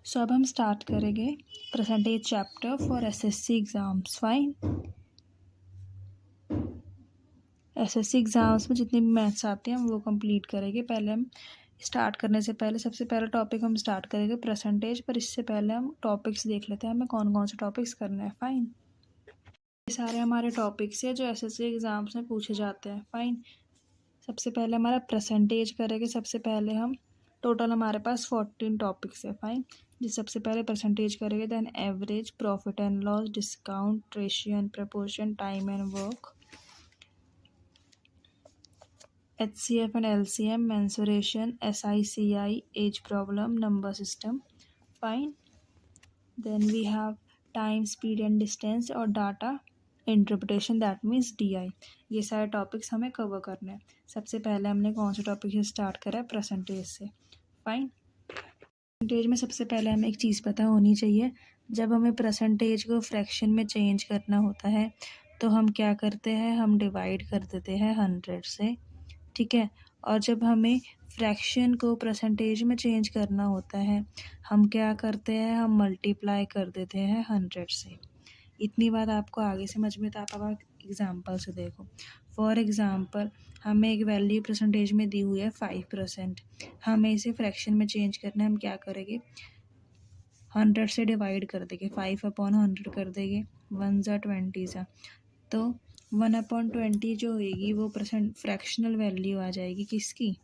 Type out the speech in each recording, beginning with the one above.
सो अब हम स्टार्ट करेंगे percentage chapter for SSC exams. Fine. SSC exams में जितने भी मैथ्स आते हैं हम वो कंप्लीट करेंगे। पहले हम स्टार्ट करने से पहले सबसे पहला टॉपिक हम स्टार्ट करेंगे परसेंटेज, पर इससे पहले हम टॉपिक्स देख लेते हैं हमें कौन कौन से टॉपिक्स करने हैं। फाइन। ये सारे हमारे टॉपिक्स हैं जो एसएससी एग्ज़ाम्स में पूछे जाते हैं। फाइन। सबसे पहले हमारा परसेंटेज करेंगे। सबसे पहले हम टोटल हमारे पास 14 टॉपिक्स है। फाइन। जिस सबसे पहले परसेंटेज करेंगे, then average, profit and loss, discount, ratio and proportion, time and work, HCF and LCM, mensuration, SICI, age problem, number system. Fine. Then we have time, speed and distance और data interpretation, that means DI। ये सारे topics हमें cover करने हैं। सबसे पहले हमने कौन से टॉपिक से स्टार्ट करा है? परसेंटेज से। फाइन। परसेंटेज में सबसे पहले हमें एक चीज़ पता होनी चाहिए, जब हमें परसेंटेज को फ्रैक्शन में चेंज करना होता है तो हम क्या करते हैं, हम डिवाइड कर देते हैं 100 से। ठीक है। और जब हमें फ्रैक्शन को परसेंटेज में चेंज करना होता है हम क्या करते हैं, हम मल्टीप्लाई कर देते हैं 100 से। इतनी बात आपको आगे समझ में, तो आप एग्जांपल से देखो। फॉर एग्जांपल हमें एक वैल्यू परसेंटेज में दी हुई है 5%। हमें इसे फ्रैक्शन में चेंज करना है, हम क्या करेंगे, 100 से डिवाइड कर देंगे, 5/100 कर देंगे, 1 ज़ा 20 ज़ा, तो 1/20 जो होगी वो फ्रैक्शनल वैल्यू आ जाएगी किसकी,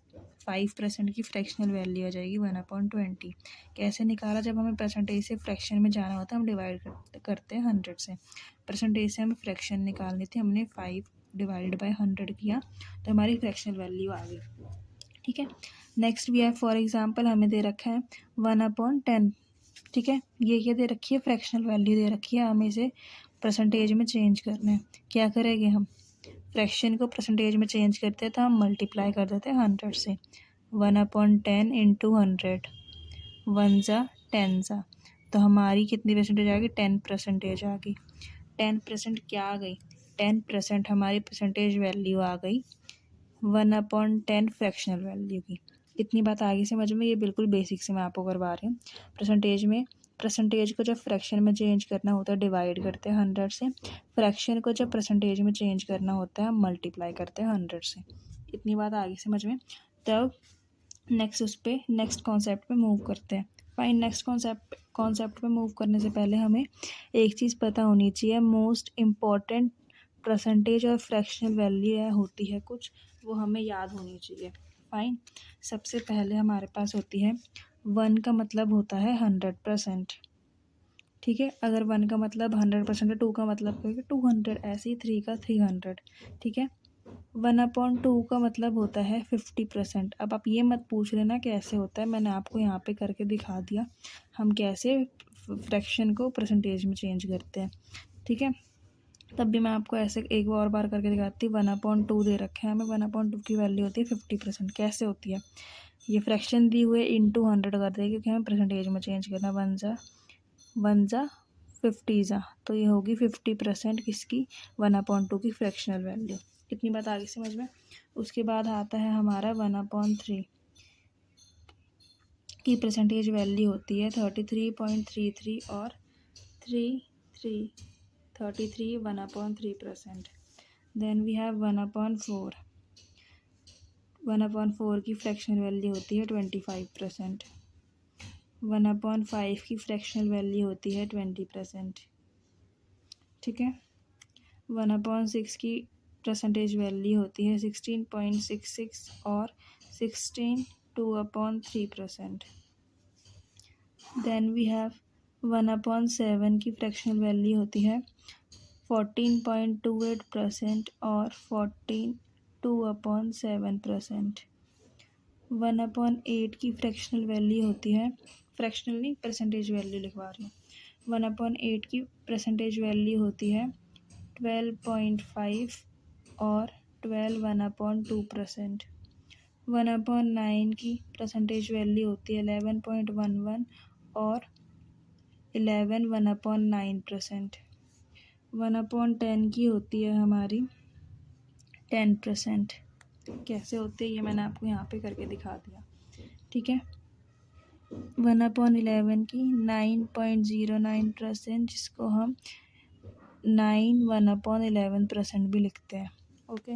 5% की फ्रैक्शनल वैल्यू आ जाएगी 1/20। कैसे निकाला, जब हमें परसेंटेज से फ्रैक्शन में जाना होता है हम डिवाइड करते हैं 100 से। परसेंटेज से हमें फ्रैक्शन निकालनी थी, हमने 5 डिवाइडेड बाय 100 किया तो हमारी फ्रैक्शनल वैल्यू आ गई। ठीक है। नेक्स्ट भी है, फॉर एग्जाम्पल हमें दे रखा है 1/10। ठीक है। ये दे रखी है, फ्रैक्शनल वैल्यू दे रखी है, हमें इसे परसेंटेज में चेंज करना है। क्या करेंगे, हम फ्रैक्शन को परसेंटेज में चेंज करते हैं तो हम मल्टीप्लाई कर देते हैं 100 से। 1/10 इंटू 100, 1 ज़ा 10 ज़ा, तो हमारी कितनी परसेंटेज आ गई, 10% आ गई। 10% क्या आ गई, 10% हमारी परसेंटेज वैल्यू आ गई 1/10 फ्रैक्शनल वैल्यू की। इतनी बात आगे समझ में, ये बिल्कुल बेसिक से मैं आपको करवा रही हूँ। परसेंटेज को जब फ्रैक्शन में चेंज करना होता है डिवाइड करते हैं 100 से, फ्रैक्शन को जब परसेंटेज में चेंज करना होता है हम मल्टीप्लाई करते हैं 100 से। इतनी बात आगे समझ में। तब नेक्स्ट कॉन्सेप्ट पे मूव करते हैं। फाइन। नेक्स्ट कॉन्सेप्ट पे मूव करने से पहले हमें एक चीज़ पता होनी चाहिए, मोस्ट इम्पॉर्टेंट परसेंटेज और फ्रैक्शनल वैल्यू होती है कुछ, वो हमें याद होनी चाहिए। फाइन। सबसे पहले हमारे पास होती है 1 का मतलब होता है 100%। ठीक है। अगर 1 का मतलब 100% है, 2 का मतलब है 200, ऐसे ही 3 का 300। ठीक है। 1/2 का मतलब होता है 50%। अब आप ये मत पूछ लेना कैसे होता है, मैंने आपको यहाँ पे करके दिखा दिया हम कैसे फ्रैक्शन को परसेंटेज में चेंज करते हैं। ठीक है। तब भी मैं आपको ऐसे एक और बार करके दिखाती हूँ। 1/2 दे रखे हैं हमें, 1/2 की वैल्यू होती है 50%। कैसे होती है, ये फ्रैक्शन दी हुए इंटू 100 कर देगी क्योंकि हमें परसेंटेज में चेंज करना। 1 ज़ा 50 ज़ा, तो ये होगी 50% किसकी, 1/2 की फ्रैक्शनल वैल्यू। इतनी बात आगे समझ में। उसके बाद आता है हमारा 1/3 की परसेंटेज वैल्यू होती है 33.33 और 33 1/3%। Then we have 1/4। 1/4 की फ्रैक्शनल वैल्यू होती है 25%। 1/5 की फ्रैक्शनल वैल्यू होती है 20%। ठीक है। 1/6 की परसेंटेज वैल्यू होती है 16.66 और 16 2/3%। देन वी हैव 1/7 की फ्रैक्शनल वैल्यू होती है 14.28% और 2/7%। 1/8 की फ्रैक्शनल वैल्यू होती है, फ्रैक्शनल नहीं परसेंटेज वैल्यू लिखवा रही हूँ। 1/8 की परसेंटेज वैल्यू होती है 12.5 और 1/2%। 1/9 की परसेंटेज वैल्यू होती है 11.11 और 11 1/9%। 1/10 की होती है हमारी 10%। कैसे होती है ये मैंने आपको यहाँ पे करके दिखा दिया। ठीक है। 1/11 की 9.09%, जिसको हम 9 1/11% भी लिखते हैं। ओके,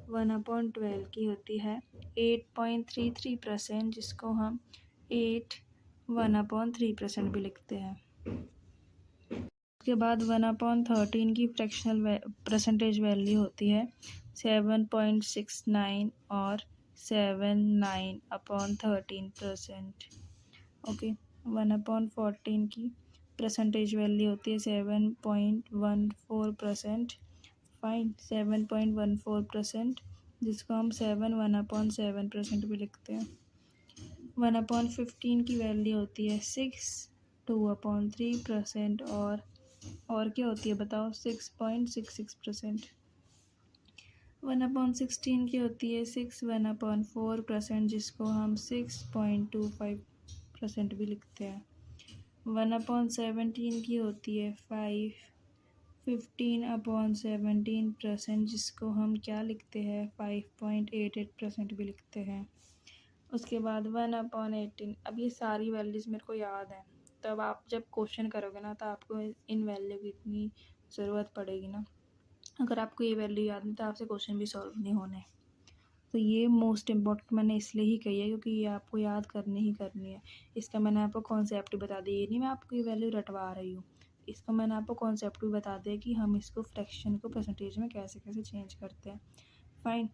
1/12 की होती है 8.33%, जिसको हम 8 1/3% भी लिखते हैं। उसके बाद 1/13 की फ्रैक्शनल परसेंटेज वैल्यू होती है 7.69 और 7/9/13%। ओके, 1/14 की परसेंटेज वैल्यू होती है 7.14%। फाइन, 7.14%, जिसको हम 7/1/7% भी लिखते हैं। 1/15 की वैल्यू होती है 6 2/3%, और क्या होती है बताओ, 6.66%। 1/16 की होती है 6 1/4%, जिसको हम 6.25% भी लिखते हैं। 1/17 की होती है 15/17%, जिसको हम क्या लिखते हैं, 5.88% भी लिखते हैं। उसके बाद 1/18। अब ये सारी वैल्यूज़ मेरे को याद है, तो अब आप जब क्वेश्चन करोगे ना तो आपको इन वैल्यू की इतनी ज़रूरत पड़ेगी ना। अगर आपको ये वैल्यू याद नहीं तो आपसे क्वेश्चन भी सॉल्व नहीं होने। तो ये मोस्ट इम्पॉर्टेंट मैंने इसलिए ही कही है क्योंकि ये आपको याद करनी ही करनी है। इसका मैंने आपको कॉन्सेप्ट बता दिया, ये नहीं मैं आपको ये वैल्यू रटवा रही हूँ। इसका मैंने आपको कॉन्सेप्ट भी बता दिया कि हम इसको फ्रैक्शन को परसेंटेज में कैसे कैसे चेंज करते हैं। फाइन।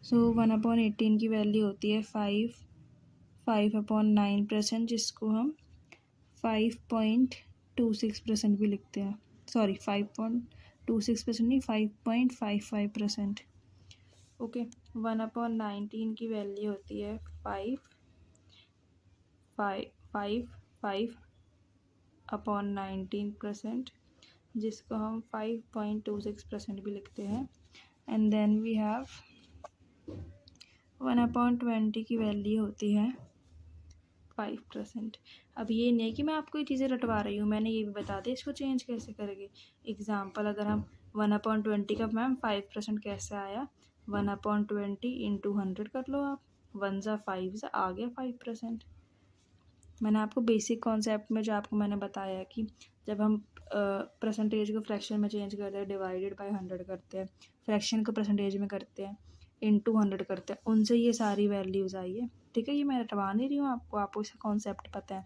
सो 1/18 की वैल्यू होती है 5/9%, जिसको हम 5.26% भी लिखते हैं। सॉरी, 5.26% नहीं, 5.55%। ओके, 1/19 की वैल्यू होती है 5/19%, जिसको हम 5.26% भी लिखते हैं। एंड देन वी हैव 1/20 की वैल्यू होती है 5%। अब ये नहीं है कि मैं आपको ये चीज़ें रटवा रही हूँ, मैंने ये भी बता दिया इसको चेंज कैसे करेंगे। एग्जाम्पल, अगर हम 1/20 का मैम 5% कैसे आया, 1/20 इंटू 100 कर लो आप, 1 ज़ा 5 ज़ा आ गया 5%। मैंने आपको बेसिक कॉन्सेप्ट में जो आपको मैंने बताया कि जब हम परसेंटेज को फ्रैक्शन में चेंज करते हैं, डिवाइडेड बाय 100 करते हैं, फ्रैक्शन को परसेंटेज में करते हैं, इंटू 100 करते हैं, उनसे ये सारी वैल्यूज़ आई है। ठीक है, ये मैं रटवा नहीं रही हूँ आपको इसका कॉन्सेप्ट पता है।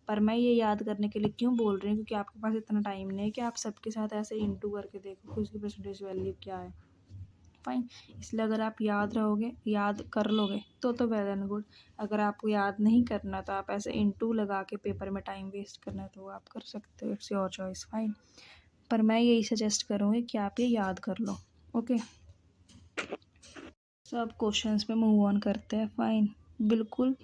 पर मैं ये याद करने के लिए क्यों बोल रही हूँ, क्योंकि आपके पास इतना टाइम नहीं है कि आप सबके साथ ऐसे इंटू करके देखो कि उसकी परसेंटेज वैल्यू क्या है। फाइन, इसलिए अगर आप याद रहोगे, याद कर लोगे तो वेल एंड गुड। अगर आपको याद नहीं करना तो आप ऐसे इंटू लगा के पेपर में टाइम वेस्ट करना तो आप कर सकते हो, इट्स योर चॉइस। फाइन, पर मैं यही सजेस्ट करूँगी कि आप ये याद कर लो। ओके, सो अब क्वेश्चंस पे मूव ऑन करते हैं। फाइन, बिल्कुल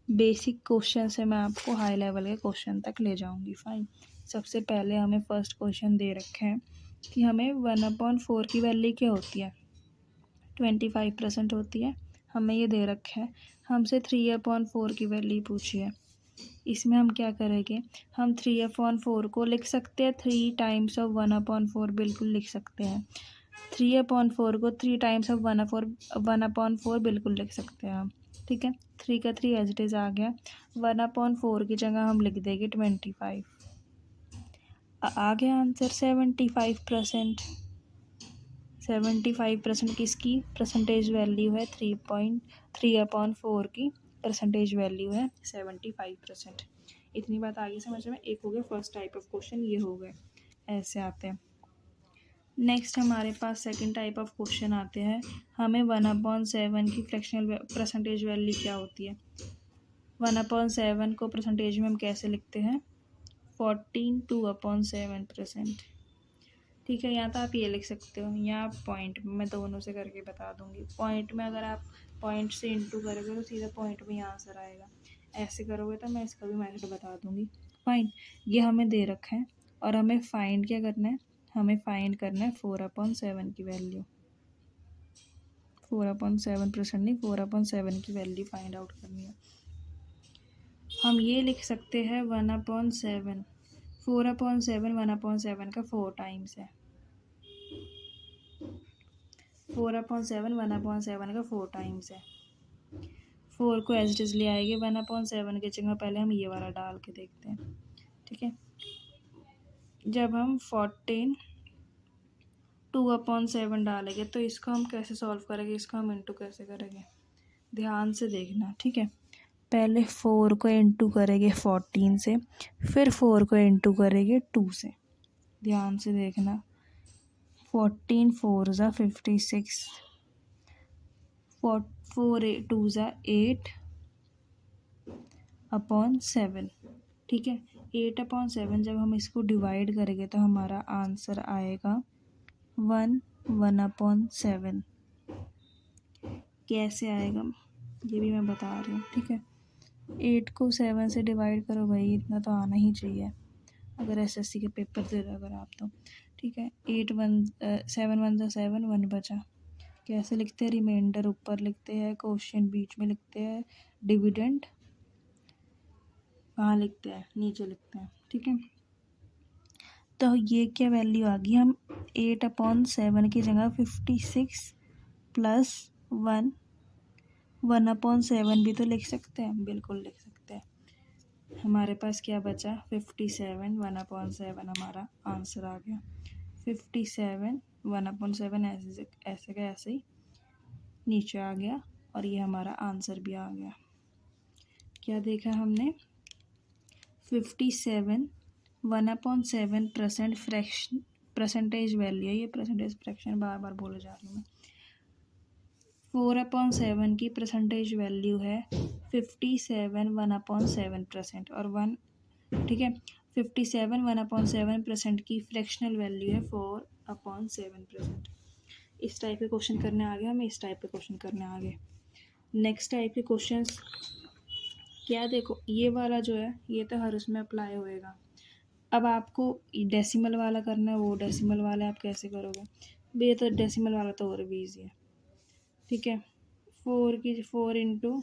बेसिक क्वेश्चन से मैं आपको हाई लेवल के क्वेश्चन तक ले जाऊंगी। फाइन, सबसे पहले हमें फर्स्ट क्वेश्चन दे रखे हैं कि हमें 1/4 की वैल्यू क्या होती है, 25% होती है। हमें ये दे रखा है, हमसे 3/4 की वैल्यू पूछी है। इसमें हम क्या करेंगे, हम 3/4 को लिख सकते हैं 3 टाइम्स ऑफ 1/4, बिल्कुल लिख सकते हैं। 3/4 को 3 टाइम्स ऑफ 1/4 बिल्कुल लिख सकते हैं हम। ठीक है, 3 का 3 एज इट इज़ आ गया। 1/4 की जगह हम लिख देंगे 25। आ गया आंसर 75%। 75% किसकी परसेंटेज वैल्यू है, 3/4 की परसेंटेज वैल्यू है 75%। इतनी बात आगे समझ में। एक हो गया फर्स्ट टाइप ऑफ क्वेश्चन, ये हो गए, ऐसे आते हैं। नेक्स्ट हमारे पास सेकंड टाइप ऑफ क्वेश्चन आते हैं, हमें 1/7 की फ्रैक्शनल परसेंटेज वैल्यू क्या होती है। 1/7 को परसेंटेज में हम कैसे लिखते हैं, 14 2/7%। ठीक है, यहाँ तो आप ये लिख सकते हो, या आप पॉइंट में, मैं दोनों से करके बता दूंगी। पॉइंट में अगर आप पॉइंट से इंटू करोगे तो सीधा पॉइंट में ही आंसर आएगा। ऐसे करोगे तो मैं इसका भी मेथड बता दूंगी। फाइन, ये हमें दे रखा है और हमें फाइंड क्या करना है, हमें फाइंड करना है 4/7 की वैल्यू। 4/7% नहीं, 4/7 की वैल्यू फाइंड आउट करनी है। हम ये लिख सकते हैं 1/7, 4/7 1/7 का 4 टाइम्स है। 4/7 1/7 का 4 टाइम्स है। 4 को एज इट इज़ ले आएंगे, 1/7 की जगह पहले हम ये वाला डाल के देखते हैं, ठीक है। जब हम 14 2/7 डालेंगे तो इसको हम कैसे सॉल्व करेंगे, इसको हम इंटू कैसे करेंगे, ध्यान से देखना, ठीक है। पहले 4 को इंटू करेंगे 14 से, फिर 4 को इंटू करेंगे 2 से, ध्यान से देखना। 14 4 ज़ा 56, 4 2 ज़ा 8/7, ठीक है। 8/7 जब हम इसको डिवाइड करेंगे तो हमारा आंसर आएगा 1/7। कैसे आएगा ये भी मैं बता रही हूँ, ठीक है। 8 को 7 से डिवाइड करो भाई, इतना तो आना ही चाहिए अगर एसएससी के पेपर दे रहे अगर आप तो, ठीक है। 7 1 ज़ा 7, 1 बचा। कैसे लिखते हैं, रिमाइंडर ऊपर लिखते हैं, क्वेश्चन बीच में लिखते हैं, डिविडेंड कहाँ लिखते हैं, नीचे लिखते हैं, ठीक है। तो ये क्या वैल्यू आ गई, हम 8/7 की जगह 56 प्लस 1/7 भी तो लिख सकते हैं, बिल्कुल लिख सकते हैं। हमारे पास क्या बचा, 57, 1/7 हमारा आंसर आ गया। 57 1/7 ऐसे का ऐसे ही नीचे आ गया और ये हमारा आंसर भी आ गया। क्या देखा हमने, 57 1/7 फ्रैक्शन परसेंटेज वैल्यू है, ये परसेंटेज फ्रैक्शन बार बार बोले जा रही हूँ मैं। 4/7 की परसेंटेज वैल्यू है 57 1/7% और 1, ठीक है। 57 1/7% की फ्रैक्शनल वैल्यू है 4/7%। इस टाइप के क्वेश्चन करने आ गए, हमें इस टाइप के क्वेश्चन करने आ गए। नेक्स्ट टाइप के क्वेश्चंस क्या, देखो ये वाला जो है ये तो हर उसमें अप्लाई होएगा। अब आपको डेसिमल वाला करना है, वो डेसिमल वाला आप कैसे करोगे, ये तो डेसिमल वाला तो और भी ईजी है, ठीक है। 4 इंटू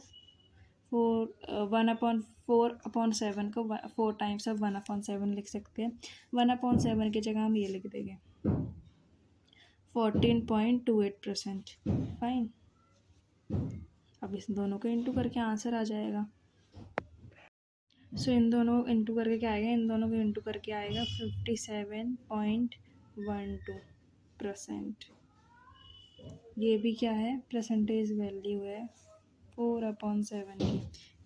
1/7 को 4 टाइम्स ऑफ 1/7 लिख सकते हैं। 1/7 की जगह हम ये लिख देंगे 14.28%, फाइन। अब इस दोनों को इंटू करके आंसर आ जाएगा। सो इन दोनों इंटू करके क्या आएगा, इन दोनों को इंटू करके आएगा 57.12%। ये भी क्या है, परसेंटेज वैल्यू है 4/7 की,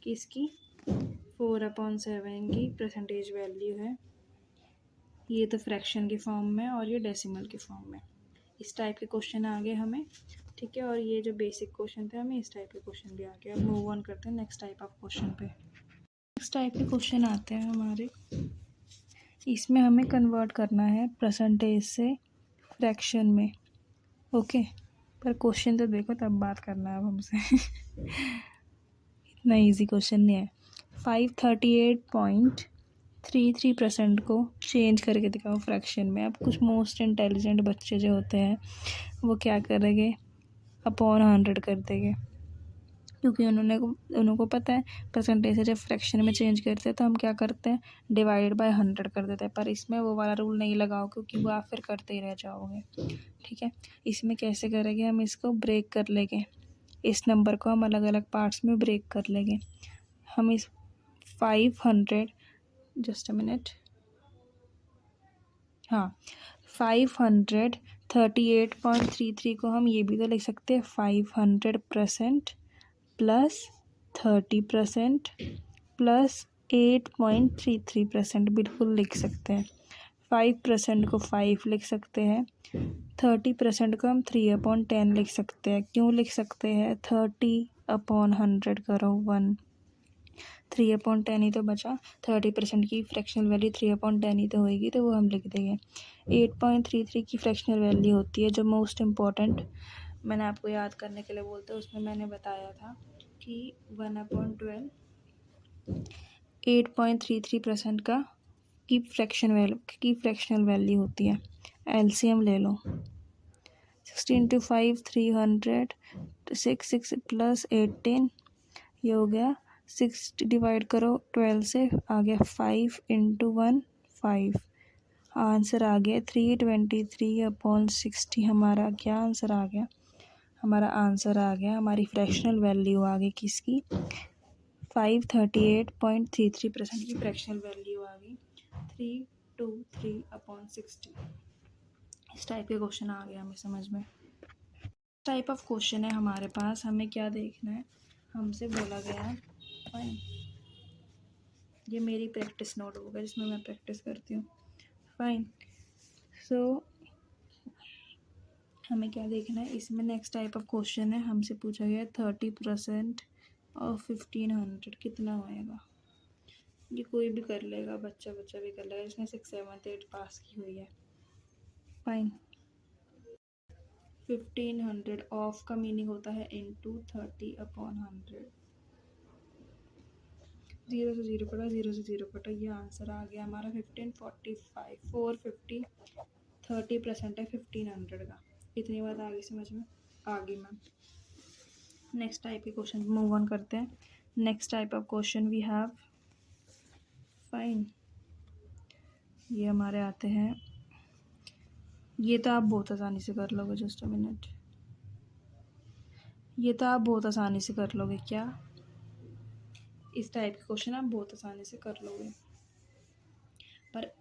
किसकी, 4/7 की परसेंटेज वैल्यू है। ये तो फ्रैक्शन के फॉर्म में और ये डेसिमल के फॉर्म में। इस टाइप के क्वेश्चन आ गए हमें, ठीक है। और ये जो बेसिक क्वेश्चन थे हमें इस टाइप के क्वेश्चन भी आ गए। अब मूव ऑन करते हैं नेक्स्ट टाइप ऑफ क्वेश्चन पे। नेक्स्ट टाइप के क्वेश्चन आते हैं हमारे, इसमें हमें कन्वर्ट करना है परसेंटेज से फ्रैक्शन में, ओके। पर क्वेश्चन तो देखो तब बात करना है अब हमसे इतना इजी क्वेश्चन नहीं है। 538.33% को चेंज करके दिखाओ फ्रैक्शन में। अब कुछ मोस्ट इंटेलिजेंट बच्चे जो होते हैं वो क्या करेंगे, अपॉन 100 कर देंगे, क्योंकि उनको पता है परसेंटेज से जब फ्रैक्शन में चेंज करते हैं तो हम क्या करते हैं, डिवाइड बाय 100 कर देते हैं। पर इसमें वो वाला रूल नहीं लगाओ, क्योंकि वो आप फिर करते ही रह जाओगे, ठीक है। इसमें कैसे करेंगे, हम इसको ब्रेक कर लेंगे, इस नंबर को हम अलग अलग पार्ट्स में ब्रेक कर लेंगे। हम इस 500, जस्ट अ मिनट, हाँ, 538.33 को हम ये भी तो लिख सकते हैं 500% प्लस 30% प्लस 8.33%, बिल्कुल लिख सकते हैं। 5% को 5 लिख सकते हैं, 30% को हम 3/10 लिख सकते हैं। क्यों लिख सकते हैं, 30/100 करो 1, 3/10 ही तो बचा। 30% की फ्रैक्शनल वैल्यू 3/10 ही तो होएगी, तो वो हम लिख देंगे। 8.33 की फ्रैक्शनल वैल्यू होती है जो मोस्ट इम्पॉर्टेंट मैंने आपको याद करने के लिए बोलते हैं, उसमें मैंने बताया था कि 1/12 8.33% का की फ्रैक्शनल वैल्यू होती है। एलसीएम ले लो, 16 × 5 300, 6 प्लस 18, ये हो गया 6 डिवाइड करो 12 से, आ गया 5 × 1 5, आंसर आ गया 323/60। हमारा क्या आंसर आ गया, हमारा आंसर आ गया, हमारी फ्रैक्शनल वैल्यू आ गई किसकी, 538.33% की फ्रैक्शनल वैल्यू आ गई, 323/60। इस टाइप के क्वेश्चन आ गया हमें समझ में। टाइप ऑफ क्वेश्चन है हमारे पास, हमें क्या देखना है, हमसे बोला गया है फाइन, ये मेरी प्रैक्टिस नोट होगा जिसमें मैं प्रैक्टिस करती हूँ फाइन। सो हमें क्या देखना है इसमें, नेक्स्ट टाइप ऑफ क्वेश्चन है, हमसे पूछा गया है 30% ऑफ 1500 कितना होएगा। ये कोई भी कर लेगा, बच्चा भी कर लेगा जिसने 6, 7, 8 पास की हुई है फाइन। 1500 ऑफ का मीनिंग होता है इंटू 30/100, 0 से 0 कटा, 0 से 0 कटा, ये आंसर आ गया हमारा 1545, 450, 30% है 1500 का। इतनी बात आ गई समझ में, आ गई मैम। नेक्स्ट टाइप के क्वेश्चन मूव ऑन करते हैं। Next type of question we have fine, ये हमारे आते हैं, ये तो आप बहुत आसानी से कर लोगे, जस्ट अ मिनट, ये तो आप बहुत आसानी से कर लोगे, क्या इस टाइप के क्वेश्चन आप बहुत आसानी से कर लोगे, पर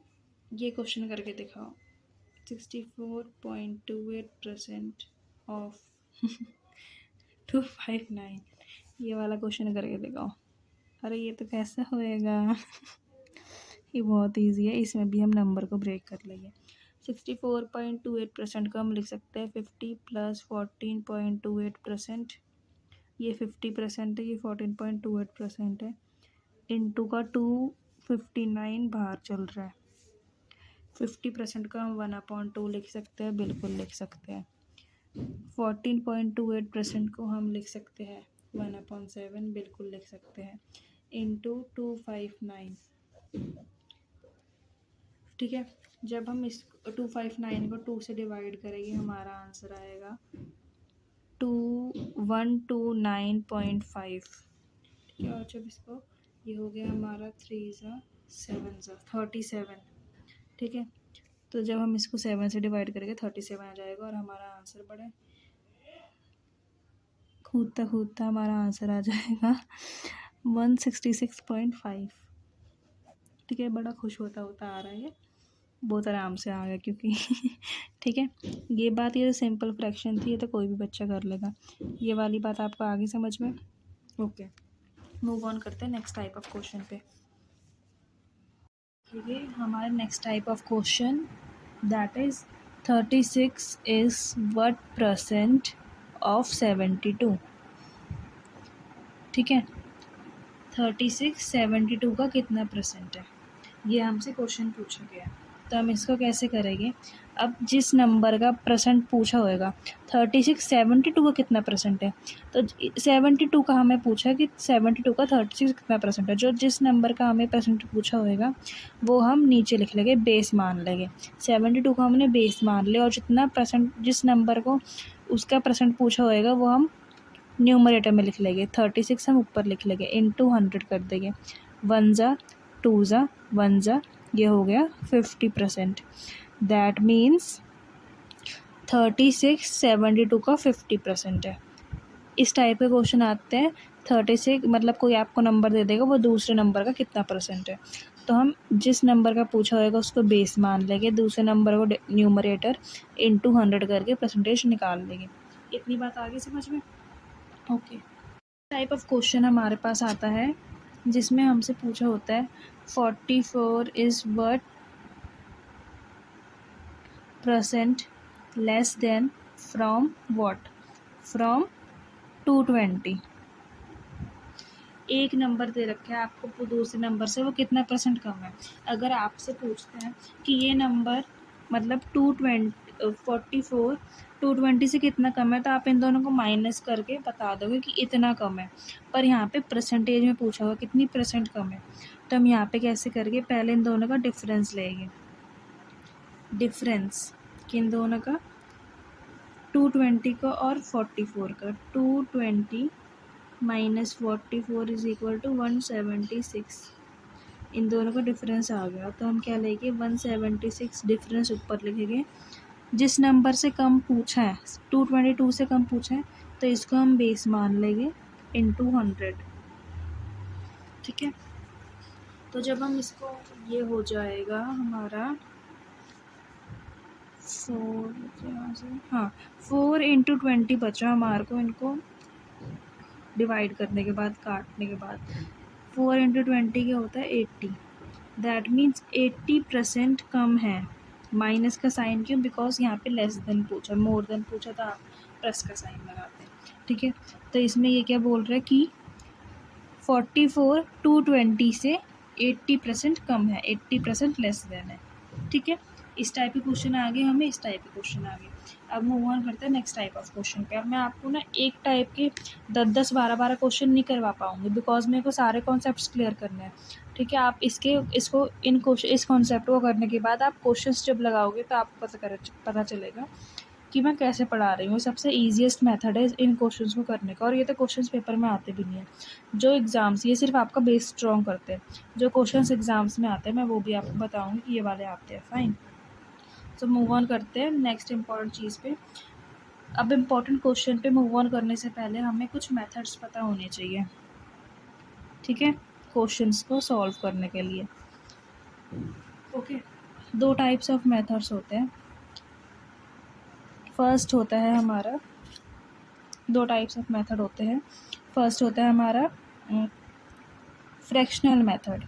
ये क्वेश्चन करके दिखाओ, 64.28% ऑफ 259, ये वाला क्वेश्चन करके दिखाओ। अरे ये तो कैसे होएगा ये बहुत इजी है, इसमें भी हम नंबर को ब्रेक कर लेंगे। 64.28% को हम लिख सकते हैं 50 + 14.28%, ये 50% है, ये 14.28% है, इंटू का 259 बाहर चल रहा है, 50% का हम 1/2 लिख सकते हैं, बिल्कुल लिख सकते हैं। 14.28% को हम लिख सकते हैं 1/7, बिल्कुल लिख सकते हैं, इंटू 259, ठीक है। जब हम इस 259 को 2 से डिवाइड करेंगे हमारा आंसर आएगा 2129.5, ठीक है। और जब इसको, ये हो गया हमारा 3 × 7 = 37, ठीक है। तो जब हम इसको 7 से डिवाइड करेंगे 37 आ जाएगा और हमारा आंसर बड़े कूदता हमारा आंसर आ जाएगा 166.5, ठीक है। बड़ा खुश होता आ रहा है, ये बहुत आराम से आ गया क्योंकि ठीक है। ये बात, ये तो सिंपल फ्रैक्शन थी, ये तो कोई भी बच्चा कर लेगा, ये वाली बात आपको आगे समझ में। ओके, मूव ऑन करते हैं नेक्स्ट टाइप ऑफ क्वेश्चन पे। ठीक है, हमारा next type of question that is 36 is what % of 72, ठीक है। 36 72 का कितना % है, ये हमसे क्वेश्चन पूछा गया है। तो हम इसको कैसे करेंगे, अब जिस नंबर का % पूछा होएगा, 36 72 का कितना % है, तो 72 का हमें पूछा कि 72 का 36 कितना % है, जो जिस नंबर का हमें % पूछा होएगा वो हम नीचे लिख लेंगे, बेस मान लेंगे। 72 को हमने बेस मान लिया और जितना % जिस नंबर को उसका % पूछा होएगा वो हम न्यूमरेटर में लिख लेंगे, 36 हम ऊपर लिख लेंगे, इंटू 100 कर देंगे, 1 × 2 × 1 × ये हो गया 50%, दैट मीन्स 36 72 का 50% है। इस टाइप के क्वेश्चन आते हैं, 36 मतलब कोई आपको नंबर दे देगा, वो दूसरे नंबर का कितना % है, तो हम जिस नंबर का पूछा होगा उसको बेस मान लेंगे, दूसरे नंबर को न्यूमरेटर इंटू 100 करके % निकाल लेंगे। इतनी बात आ गई समझ में। ओके, टाइप ऑफ क्वेश्चन हमारे पास आता है जिसमें हमसे पूछा होता है 44 is what % less than from what, from 220। एक नंबर दे रखा है आपको, दूसरे नंबर से वो कितना % कम है। अगर आपसे पूछते हैं कि ये नंबर मतलब 44 220 से कितना कम है, तो आप इन दोनों को माइनस करके बता दोगे कि इतना कम है। पर यहाँ पे परसेंटेज में पूछा हुआ कितनी % कम है, तो हम यहाँ पे कैसे करेंगे, पहले इन दोनों का डिफरेंस लेंगे, डिफरेंस किन दोनों का, 220 का और 44 का, 220 - 44 इज इक्वल टू 176, इन दोनों का डिफरेंस आ गया। तो हम क्या लेंगे 176 डिफरेंस ऊपर लिखेंगे जिस नंबर से कम पूछा है, 222 से कम पूछा है, तो इसको हम बेस मान लेंगे इंटू 100। ठीक है, तो जब हम इसको, ये हो जाएगा हमारा 4 बचा हमारे को, इनको डिवाइड करने के बाद, काटने के बाद। 4 × 20 क्या होता है 80। दैट मीन्स 80% कम है। माइनस का साइन क्यों? बिकॉज यहाँ पे लेस देन पूछा, मोर देन पूछा तो आप प्लस का साइन लगाते हैं। ठीक है, तो इसमें ये क्या बोल रहा है कि 44 220 से 80% कम है, 80% लेस देन है। ठीक है, इस टाइप के क्वेश्चन आ गए हमें, इस टाइप के क्वेश्चन आ गए। अब मूव ऑन करते हैं नेक्स्ट टाइप ऑफ क्वेश्चन पे। अब मैं आपको ना एक टाइप के 10 12 क्वेश्चन नहीं करवा पाऊंगी, बिकॉज मेरे को सारे कॉन्सेप्ट्स क्लियर करने हैं। ठीक है, आप इस कॉन्सेप्ट को करने के बाद आप क्वेश्चंस जब लगाओगे तो आपको पता चलेगा कि मैं कैसे पढ़ा रही हूँ। सबसे ईजिएस्ट मेथड है इन क्वेश्चंस को करने का, और ये तो क्वेश्चंस पेपर में आते भी नहीं है। जो एग्ज़ाम्स, ये सिर्फ आपका बेस स्ट्रॉन्ग करते हैं। जो क्वेश्चंस एग्ज़ाम्स में आते हैं मैं वो भी आपको बताऊँगी कि ये वाले आते हैं। फाइन, तो मूव ऑन करते हैं नेक्स्ट इम्पॉर्टेंट चीज़ पे। अब इम्पॉर्टेंट क्वेश्चन पे मूव ऑन करने से पहले हमें कुछ मेथड्स पता होने चाहिए। ठीक है, क्वेश्चंस को सॉल्व करने के लिए। ओके, दो टाइप्स ऑफ मेथड्स होते हैं। फर्स्ट होता है हमारा, दो टाइप्स ऑफ मेथड होते हैं। फर्स्ट होता है हमारा फ्रैक्शनल मेथड,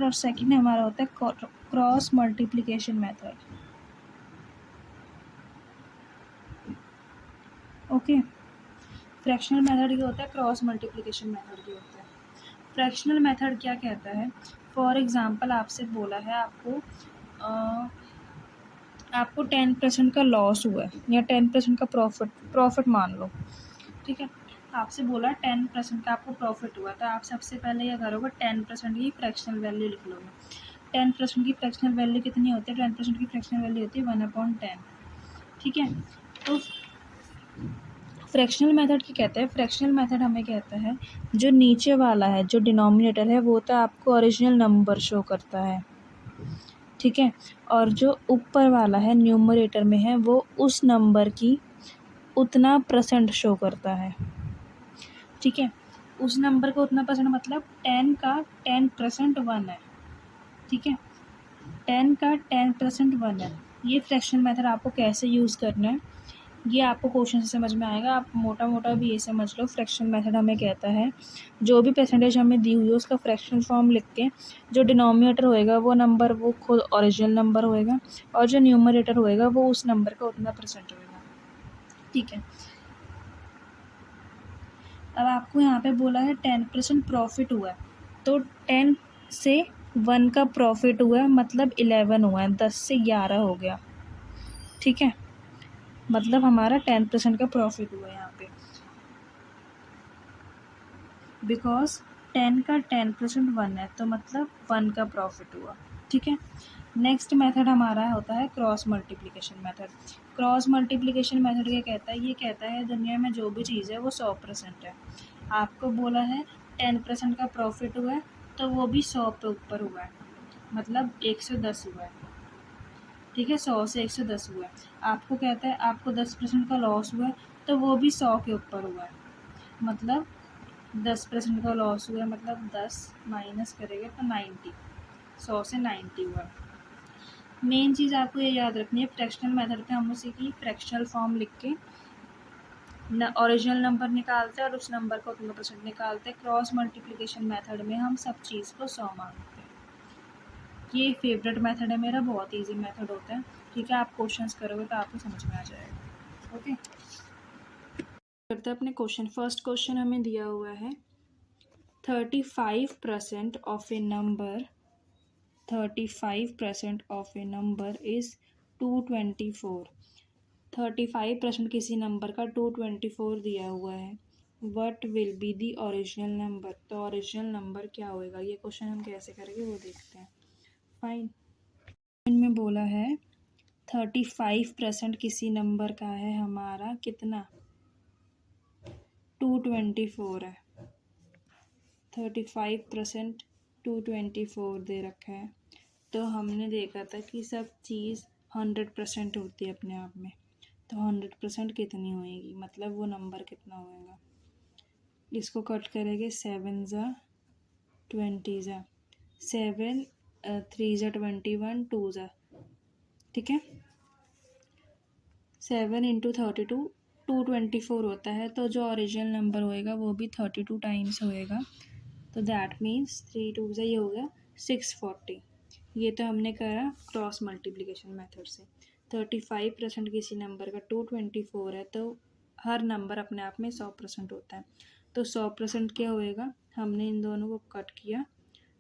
और सेकंड हमारा होता है cross multiplication method. Okay, fractional method क्या होता है, क्रॉस मल्टीप्लिकेशन मेथड क्या होता है। फ्रैक्शनल मेथड क्या कहता है, फॉर एग्जांपल आपसे बोला है आपको 10% का लॉस हुआ है या 10% का प्रॉफिट मान लो। ठीक है, आपसे बोला 10% का आपको प्रॉफिट हुआ, तो आप सबसे पहले क्या करोगे, 10% की फ्रैक्शनल वैल्यू लिख लोगे। 10% की फ्रैक्शनल वैल्यू कितनी होती है? 10% की फ्रैक्शनल वैल्यू होती है 1/10। ठीक है, तो फ्रैक्शनल मेथड क्या कहता है, फ्रैक्शनल मेथड हमें कहता है जो नीचे वाला है, जो डिनोमिनेटर है, वो तो आपको ओरिजिनल नंबर शो करता है। ठीक है, और जो ऊपर वाला है न्यूमरेटर में है, वो उस नंबर की उतना % शो करता है। ठीक है, उस नंबर का उतना % मतलब 10 का 10% 1 है। ठीक है, 10 का 10% 1 है। ये फ्रैक्शनल मेथड आपको कैसे यूज़ करना है ये आपको क्वेश्चन से समझ में आएगा। आप मोटा मोटा भी ये समझ लो, फ्रैक्शनल मेथड हमें कहता है जो भी परसेंटेज हमें दी हुई है उसका फ्रैक्शनल फॉर्म लिख के जो डिनोमिनेटर होएगा वो नंबर वो खुद ओरिजिनल नंबर होएगा, और जो न्यूमरेटर होएगा वो उस नंबर का उतना % होएगा। ठीक है, अब आपको यहाँ पे बोला है 10% प्रॉफिट हुआ है, तो 10 से 1 का प्रॉफिट हुआ है मतलब 11 हुआ है, 10 से 11 हो गया। ठीक है, मतलब हमारा 10% का प्रॉफिट हुआ है यहाँ पे, बिकॉज 10 का 10% 1 है, तो मतलब 1 का प्रॉफिट हुआ। ठीक है, नेक्स्ट मेथड हमारा होता है cross multiplication method. Cross multiplication method क्या कहता है, ये कहता है दुनिया में जो भी चीज़ है वो 100% है। आपको बोला है 10% का प्रॉफिट हुआ है, तो वो भी 100 पे ऊपर हुआ है, मतलब 110 हुआ है। ठीक है, 100 से 110 हुआ है। आपको कहता है आपको 10% का लॉस हुआ है, तो वो भी 100 के ऊपर हुआ है, मतलब 10% का लॉस हुआ है, मतलब 10 माइनस करेंगे तो 90, 100 से 90 हुआ। मेन चीज़ आपको ये याद रखनी है, फ्रैक्शनल मेथड पे हम उसी की फ्रैक्शनल फॉर्म लिख के ओरिजिनल नंबर निकालते हैं और उस नंबर का उतना % निकालते हैं। क्रॉस मल्टीप्लिकेशन मेथड में हम सब चीज़ को 100 मानते हैं। ये फेवरेट मेथड है मेरा, बहुत ईजी मेथड होता है। ठीक है, आप क्वेश्चंस करोगे तो आपको समझ में आ जाएगा। ओके, करते हैं अपने क्वेश्चन। फर्स्ट क्वेश्चन हमें दिया हुआ है 35% of a number 35% of a number is 224। 35% किसी नंबर का 224 दिया हुआ है। What will be the original number, तो ओरिजिनल नंबर क्या होएगा, ये क्वेश्चन हम कैसे करेंगे वो देखते हैं। फाइन, इनमें बोला है 35% किसी नंबर का है हमारा कितना, 224 है। 35% 224 दे रखा है, तो हमने देखा था कि सब चीज़ 100% होती है अपने आप में। तो 100% कितनी होएगी, मतलब वो नंबर कितना होएगा। इसको कट करेंगे, 7 ज़ा 20 ज़ा 7 3 ज़ा 21 2 ज़ा, ठीक है। 7 इंटू 32 224 होता है। तो जो ओरिजिनल नंबर होएगा वो भी 32 टाइम्स होएगा। तो दैट मीन्स 3 2 ज़ा ये हो गया 640। ये तो हमने करा क्रॉस मल्टीप्लिकेशन मेथड से। 35% किसी नंबर का 224 है, तो हर नंबर अपने आप में 100% होता है। तो 100% क्या होएगा, हमने इन दोनों को कट किया,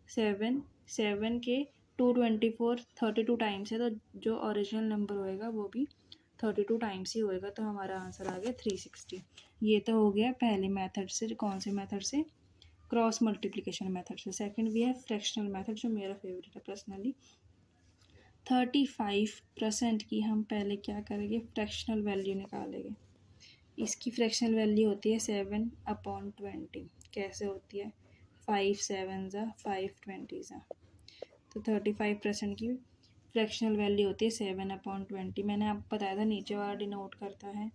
7 के 224 32 टाइम्स है, तो जो ओरिजिनल नंबर होएगा वो भी 32 टाइम्स ही होएगा। तो हमारा आंसर आ गया 360। ये तो हो गया पहले मेथड से। कौन से मेथड से? क्रॉस मल्टीप्लिकेशन मेथड से। सेकंड भी है फ्रैक्शनल मेथड, जो मेरा फेवरेट है पर्सनली। 35% की हम पहले क्या करेंगे, फ्रैक्शनल वैल्यू निकालेंगे। इसकी फ्रैक्शनल वैल्यू होती है 7/20। कैसे होती है? 5 7 ज़ा 5 20 ज़ा। तो 35% की फ्रैक्शनल वैल्यू होती है 7/20। मैंने आपको बताया था नीचे वाला डिनोट करता है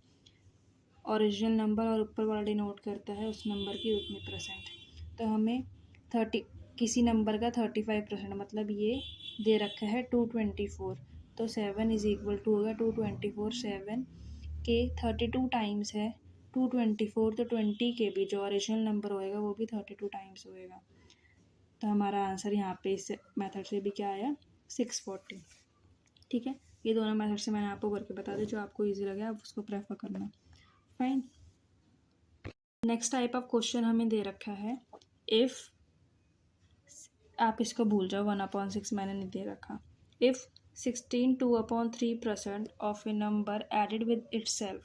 ओरिजिनल नंबर और ऊपर वाला डिनोट करता है उस नंबर की उतनी परसेंट। तो हमें 30 किसी नंबर का 35%, मतलब ये दे रखा है 224। तो 7 इज इक्वल टू होगा 224। 7 के 32 टाइम्स है 224, तो 20 के भी जो ओरिजिनल नंबर होएगा वो भी 32 टाइम्स होएगा। तो हमारा आंसर यहाँ पे इस मेथड से भी क्या आया, 640। ठीक है, ये दोनों मेथड से मैंने आपको करके बता दी, जो आपको ईजी लगे आप उसको प्रेफर करना। Fine. Next type of question हमें दे रखा है, इफ़, आप इसको भूल जाओ 1/6 मैंने नहीं दे रखा। If 16 2/3% of a number added with itself,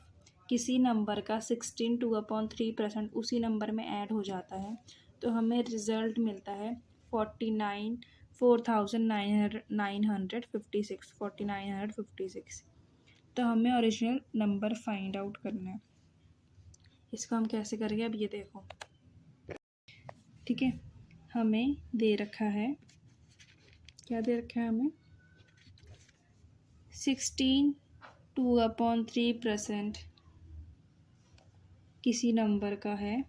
किसी नंबर का 16 2/3% उसी नंबर में ऐड हो जाता है, तो हमें रिजल्ट मिलता है 49,956। तो हमें ओरिजिनल नंबर फाइंड आउट करना है। इसको हम कैसे करेंगे, अब ये देखो, ठीक है। हमें दे रखा है, क्या दे रखा है हमें, 16 2/3% किसी नंबर का है।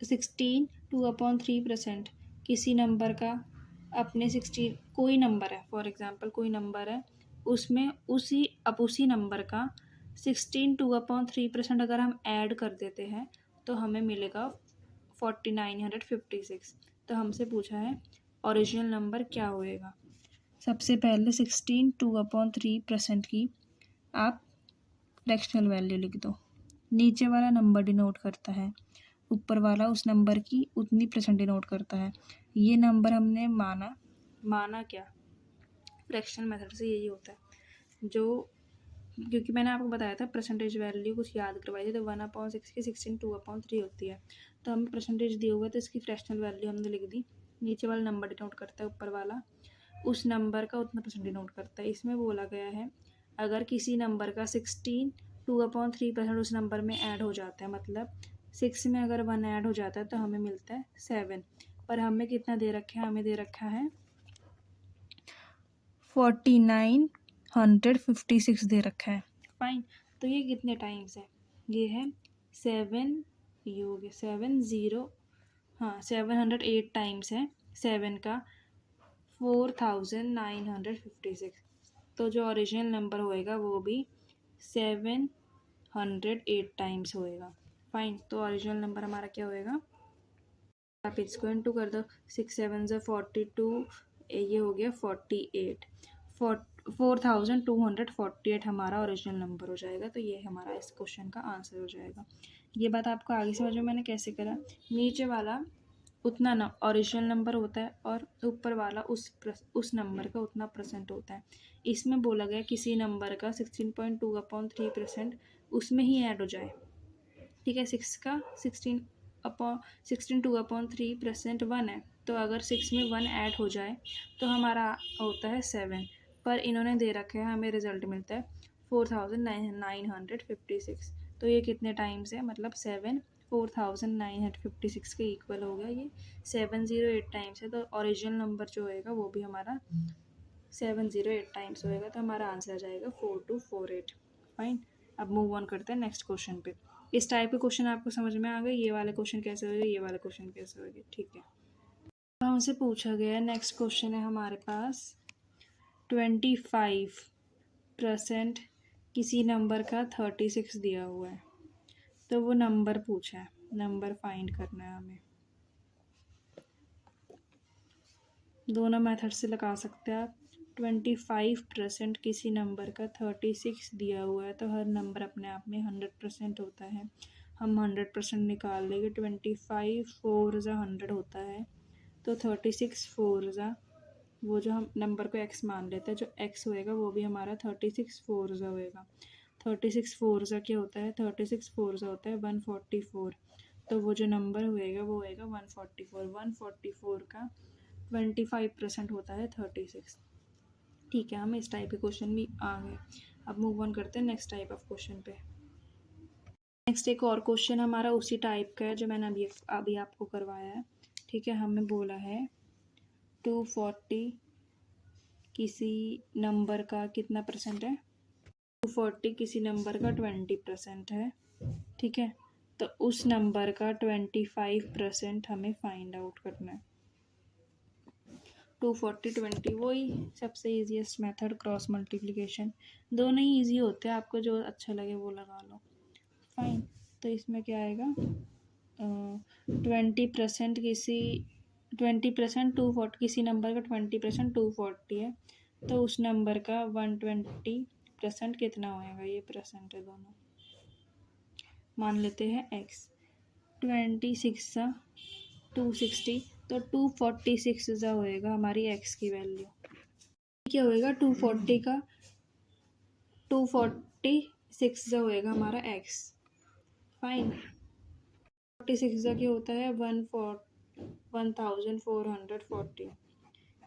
16 2/3% किसी नंबर का, अपने 16 कोई नंबर है, फॉर एग्जांपल कोई नंबर है, उसमें उसी नंबर का 16 2/3% अगर हम ऐड कर देते हैं तो हमें मिलेगा 4956। तो हमसे पूछा है ओरिजिनल नंबर क्या होएगा। सबसे पहले 16 2/3% की आप फ्रैक्शनल वैल्यू लिख दो। नीचे वाला नंबर डिनोट करता है, ऊपर वाला उस नंबर की उतनी परसेंट डिनोट करता है। ये नंबर हमने माना क्या, फ्रैक्शनल मेथड से यही होता है, जो क्योंकि मैंने आपको बताया था परसेंटेज वैल्यू कुछ याद करवाई थी, तो 1/6 की 16 2/3 होती है। तो हमें परसेंटेज दिया हुआ है, तो इसकी फ्रैक्शनल वैल्यू हमने लिख दी। नीचे वाला नंबर डिनोट करता है, ऊपर वाला उस नंबर का उतना परसेंट डिनोट करता है। इसमें बोला गया है अगर किसी नंबर का 16 2/3% उस नंबर में ऐड हो जाता है, मतलब 6 में अगर 1 ऐड हो जाता है तो हमें मिलता है 7। पर हमें कितना दे रखा है, हमें दे रखा है 4956 दे रखा है। फाइन। तो ये कितने टाइम्स है, ये है 7, ये हो गया 708 टाइम्स है 7 का 4956। तो जो ओरिजिनल नंबर होएगा वो भी 708 टाइम्स होएगा। फाइन। तो ओरिजिनल नंबर हमारा क्या होएगा, आप इसको इंटू कर दो, 6 7 ज़ा 42, ये हो गया 48, 4248 हमारा ओरिजिनल नंबर हो जाएगा। तो ये हमारा इस क्वेश्चन का आंसर हो जाएगा। ये बात आपको आगे समझ में मैंने कैसे करा, नीचे वाला उतना ना ओरिजिनल नंबर होता है और ऊपर वाला उस नंबर का उतना परसेंट होता है। इसमें बोला गया किसी नंबर का 16.2/3% उसमें ही ऐड हो जाए, ठीक है। 6 का 16 2/3% 1 है, तो अगर 6 में 1 ऐड हो जाए तो हमारा होता है 7। पर इन्होंने दे रखे हैं, हमें रिजल्ट मिलता है 4956। तो ये कितने टाइम्स है, मतलब 7 4956 के इक्वल हो गया। ये 708 टाइम्स है, तो ओरिजिनल नंबर जो होएगा वो भी हमारा 708 टाइम्स होएगा, तो हमारा आंसर आ जाएगा 4248। फाइन। अब मूव ऑन करते हैं नेक्स्ट क्वेश्चन पे। इस टाइप के क्वेश्चन आपको समझ में आ गए, ये वाले क्वेश्चन कैसे होंगे, ये वाले क्वेश्चन कैसे होंगे, ठीक है। हमसे पूछा गया है, नेक्स्ट क्वेश्चन है हमारे पास 25% किसी नंबर का 36 दिया हुआ है, तो वो नंबर पूछा है, नंबर फाइंड करना है हमें। दोनों मेथड से लगा सकते हैं आप। 25% किसी नंबर का 36 दिया हुआ है, तो हर नंबर अपने आप में 100% होता है। हम 100% निकाल लेंगे। 25 4 ज़ा 100 होता है, तो 36 4 ज़ा, वो जो हम नंबर को x मान लेते हैं, जो x होएगा वो भी हमारा 36 4 ज़ा होएगा। 36 4 ज़ा क्या होता है, 36 4 ज़ा होता है 144, तो वो जो नंबर होएगा वो होएगा 144। 144 का 25% होता है 36। ठीक है, हमें इस टाइप के क्वेश्चन भी आ गए। अब मूव ऑन करते हैं नेक्स्ट टाइप ऑफ क्वेश्चन पे। नेक्स्ट एक और क्वेश्चन हमारा उसी टाइप का है जो मैंने अभी आपको करवाया है। ठीक है, हमें बोला है 240 किसी नंबर का कितना परसेंट है, 240 किसी नंबर का 20% है। ठीक है, तो उस नंबर का 25% हमें फाइंड आउट करना है। 240 20 वही सबसे ईजीएस्ट मेथड, क्रॉस मल्टीप्लिकेशन। दोनों ही ईजी होते हैं, आपको जो अच्छा लगे वो लगा लो। फाइन। तो इसमें क्या आएगा, 20% किसी 20% 240 किसी नंबर का 20% 240 है, तो उस नंबर का 120% कितना होएगा, ये परसेंट है दोनों। मान लेते हैं x। 26 260, तो 246 ज़ा होएगा हमारी x की वैल्यू। क्या होएगा, 240 का 246 ज़ा होएगा हमारा x। फाइन। 46 ज़ा क्या होता है 1440।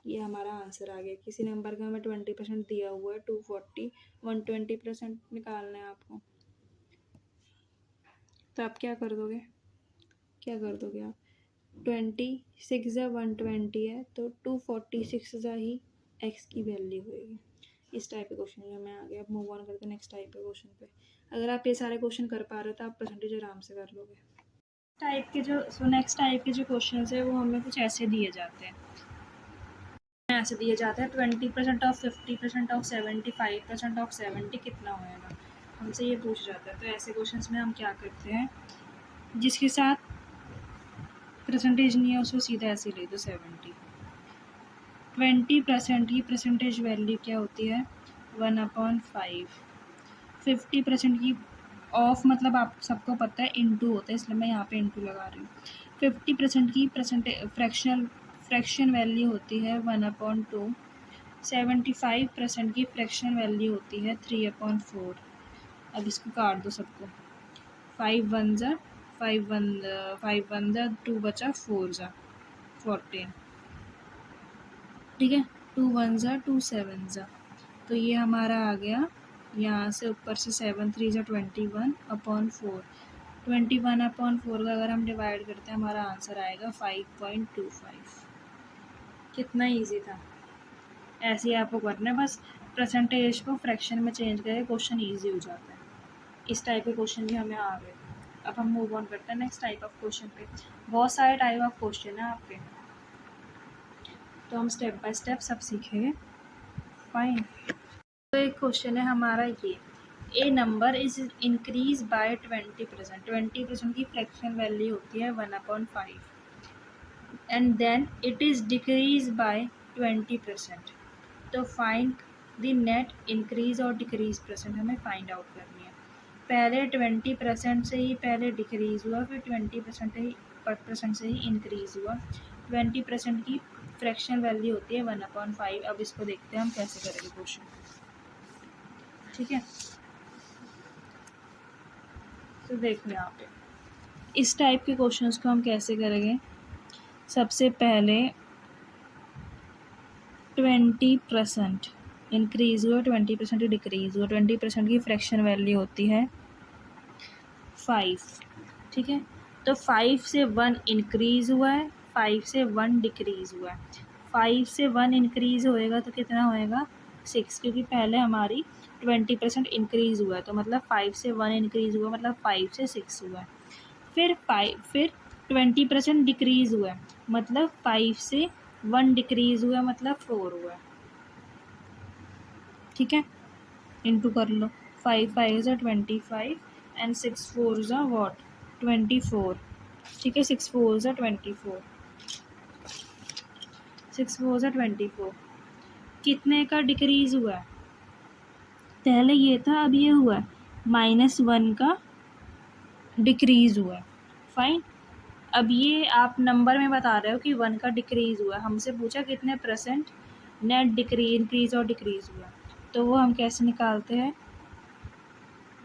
ये हमारा आंसर आ गया। किसी नंबर का हमें 20% दिया हुआ है 240, 120% निकालना है आपको। तो आप क्या कर दोगे आप, 26 ज़ा 120 है, तो 246 ज़ा ही x की वैल्यू होएगी। इस टाइप के क्वेश्चन में आ गया। अब मूव ऑन करते हैं नेक्स्ट टाइप के क्वेश्चन पे। अगर आप ये सारे क्वेश्चन कर पा रहे हो तो आप परसेंटेज आराम से कर लोगे। नेक्स्ट टाइप के जो क्वेश्चन है वो हमें कुछ ऐसे दिए जाते हैं। 20% ऑफ 50% ऑफ 75% ऑफ 70 कितना होएगा, हमसे ये पूछ जाता है। तो ऐसे क्वेश्चन में हम क्या करते हैं, जिसके साथ परसेंटेज नहीं है उसको सीधा ऐसे ले दो 70। 20% की परसेंटेज वैल्यू क्या होती है 1/5। 50% की ऑफ मतलब आप सबको पता है इंटू होता है, इसलिए मैं यहाँ पे इंटू लगा रही हूँ। 50% की फ्रैक्शन वैल्यू होती है 1/2। 75% की फ्रैक्शन वैल्यू होती है 3/4। अब इसको काट दो सबको। 5 1 ज़ा 5 1 ज़ा 2 बचा 4 ज़ा 14। ठीक है, 2 1 ज़ा 2 7 ज़ा, तो ये हमारा आ गया। यहाँ से ऊपर से 7 3 ज़ा 21/4। 21/4 का अगर हम डिवाइड करते हैं हमारा आंसर आएगा 5.25। कितना इजी था। ऐसे ही आपको करना है, बस परसेंटेज को फ्रैक्शन में चेंज करके क्वेश्चन इजी हो जाता है। इस टाइप के क्वेश्चन भी हमें आ गए। अब हम मूव ऑन करते हैं नेक्स्ट टाइप ऑफ क्वेश्चन पे। बहुत सारे टाइप ऑफ क्वेश्चन है आपके, तो हम स्टेप बाय स्टेप सब सीखेंगे। फाइन। तो एक क्वेश्चन है हमारा ये, a number is increase by 20%। 20% की फ्रैक्शन वैल्यू होती है 1/5 and then it is decrease by 20%। तो फाइंड द नेट इंक्रीज और डिक्रीज परसेंट हमें फाइंड आउट करनी है। पहले 20% से ही पहले डिक्रीज हुआ, फिर 20% से ही इंक्रीज हुआ। 20% की फ्रैक्शन वैल्यू होती है 1/5। अब इसको देखते हैं हम कैसे करेंगे क्वेश्चन। ठीक है, तो देखो यहाँ पे इस टाइप के क्वेश्चंस को हम कैसे करेंगे। सबसे पहले 20% इंक्रीज हुआ, 20% डिक्रीज हुआ। 20% की फ्रैक्शन वैल्यू होती है 5। ठीक है, तो 5 से 1 इंक्रीज़ हुआ है, 5 से 1 डिक्रीज़ हुआ है। 5 से 1 इंक्रीज़ होएगा तो कितना होएगा 6, क्योंकि पहले हमारी 20% इंक्रीज़ हुआ है, तो मतलब 5 से 1 इंक्रीज़ हुआ मतलब 5 से 6 हुआ है। फिर 20% डिक्रीज़ हुआ है, मतलब 5 से 1 डिक्रीज़ हुआ मतलब 4 हुआ है। ठीक है, इंटू कर लो। 5 5 ज़ा 25 एंड 6 4 ज़ा व्हाट 24। ठीक है, 6 4 ज़ा 24, 6 4 ज़ा 24। कितने का डिक्रीज़ हुआ है? पहले ये था, अब ये हुआ है -1 का डिक्रीज़ हुआ है। फाइन। अब ये आप नंबर में बता रहे हो कि 1 का डिक्रीज़ हुआ है, हमसे पूछा कितने परसेंट नेट इंक्रीज़ और डिक्रीज़ हुआ, तो वो हम कैसे निकालते हैं?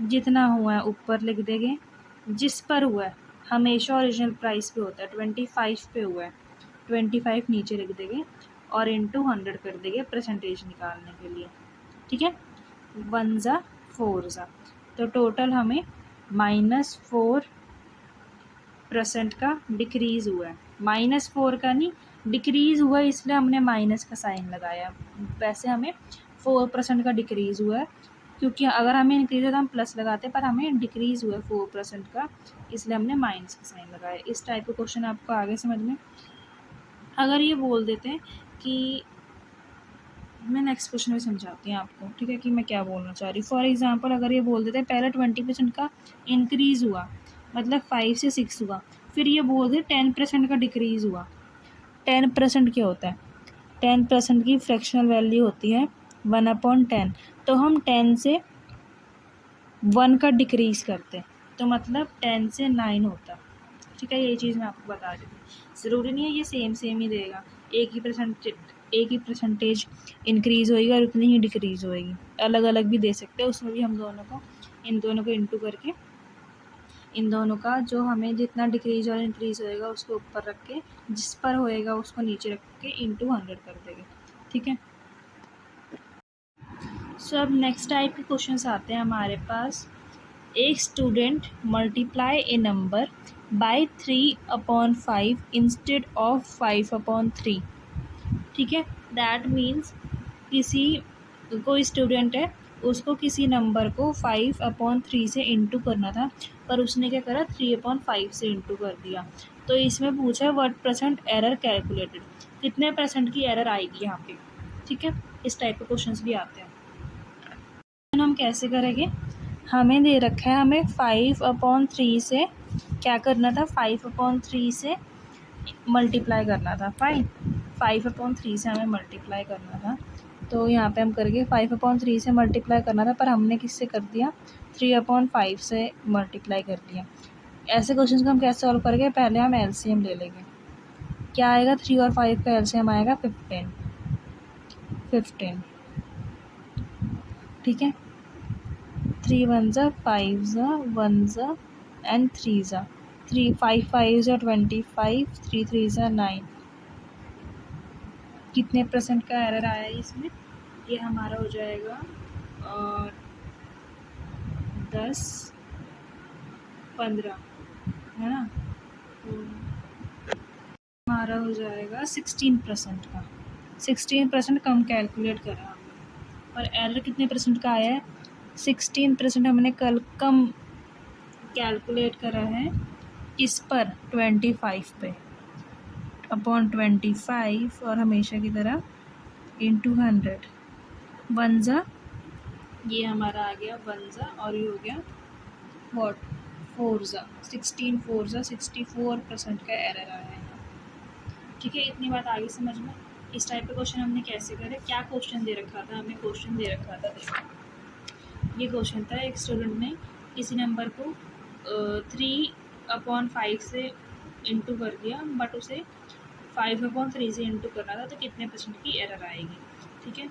जितना हुआ है ऊपर लिख देंगे, जिस पर हुआ है हमेशा ओरिजिनल प्राइस पे होता है। 25 पे हुआ है, 25 नीचे लिख देंगे और इंटू 100 कर देंगे परसेंटेज निकालने के लिए। ठीक है, 1 ज़ा 4 ज़ा, तो टोटल हमें -4% का डिक्रीज़ हुआ है। -4 का नहीं, डिक्रीज़ हुआ है इसलिए हमने माइनस का साइन लगाया। वैसे हमें 4% का डिक्रीज़ हुआ है, क्योंकि अगर हमें इंक्रीज़ होता हम प्लस लगाते, पर हमें डिक्रीज़ हुआ है 4% का, इसलिए हमने माइनस का साइन लगाया। इस टाइप का क्वेश्चन आपको आगे समझ में। अगर ये बोल देते हैं कि, मैं नेक्स्ट क्वेश्चन में समझाती हूँ आपको, ठीक है, कि मैं क्या बोलना चाह रही हूँ। फॉर एग्जांपल अगर ये बोल देते हैं पहले 20% का इंक्रीज़ हुआ, मतलब 5 से 6 हुआ, फिर ये बोल दे 10% का डिक्रीज़ हुआ। 10% क्या होता है? 10% की फ्रैक्शनल वैल्यू होती है 1/10, तो हम 10 से 1 का डिक्रीज़ करते, तो मतलब 10 से 9 होता। ठीक है, यही चीज़ मैं आपको बता रही थी। ज़रूरी नहीं है ये सेम ही देगा, एक ही परसेंटेज इंक्रीज़ होएगी और उतनी ही डिक्रीज़ होएगी। अलग अलग भी दे सकते हैं, उसमें भी हम इन दोनों को इंटू करके, इन दोनों का जो हमें जितना डिक्रीज़ और इंक्रीज़ होएगा उसको ऊपर रख के, जिस पर होएगा उसको नीचे रख के इंटू 100 कर देंगे। ठीक है, सो अब नेक्स्ट टाइप के क्वेश्चंस आते हैं हमारे पास। एक student multiply A number by 3/5 instead of 5/3। ठीक है, दैट मीन्स कोई स्टूडेंट है, उसको किसी नंबर को 5/3 से इंटू करना था, पर उसने क्या करा 3/5 से इंटू कर दिया। तो इसमें पूछा है व्हाट परसेंट एरर कैलकुलेटेड, कितने परसेंट की एरर आएगी यहाँ पे। ठीक है, इस टाइप के क्वेश्चंस भी आते हैं। हम कैसे करेंगे? हमें दे रखा है, हमें 5/3 से क्या करना था, 5/3 से मल्टीप्लाई करना था। फाइन, 5/3 से हमें मल्टीप्लाई करना था, तो यहाँ पे हम करेंगे 5/3 से मल्टीप्लाई करना था, पर हमने किससे कर दिया 3/5 से मल्टीप्लाई कर दिया। ऐसे क्वेश्चन को हम कैसे सॉल्व करेंगे? पहले हम एलसीएम ले लेंगे। क्या आएगा? 3 और 5 का एलसीएम आएगा 15। ठीक है, 3 1 ज़ा 5 ज़ा 1 ज़ा एंड 3 ज़ा 3 5 5 ज़ा 25 3 3 ज़ा 9। कितने परसेंट का एरर आया है इसमें? ये हमारा हो जाएगा 10-15, है ना, तो हमारा हो जाएगा 16% का। 16% कम कैलकुलेट करा हमने, और एरर कितने परसेंट का आया है? 16% हमने कल कम कैलकुलेट करा है, इस पर 25 पे अपॉन 25, और हमेशा की तरह इंटू 100। 1 ज़ा, ये हमारा आ गया 1 ज़ा, और ये हो गया व्हाट 4 ज़ा 16 4 ज़ा 64% का एरर आया है। ठीक है, इतनी बात आगे समझ में। इस टाइप का क्वेश्चन हमने कैसे करे? क्या क्वेश्चन दे रखा था हमें? क्वेश्चन दे रखा था, देखो ये क्वेश्चन था, एक स्टूडेंट ने किसी नंबर को 3/5 से इंटू कर दिया, बट उसे 5/3 से इंटू करना था, तो कितने परसेंट की एरर आएगी। ठीक है,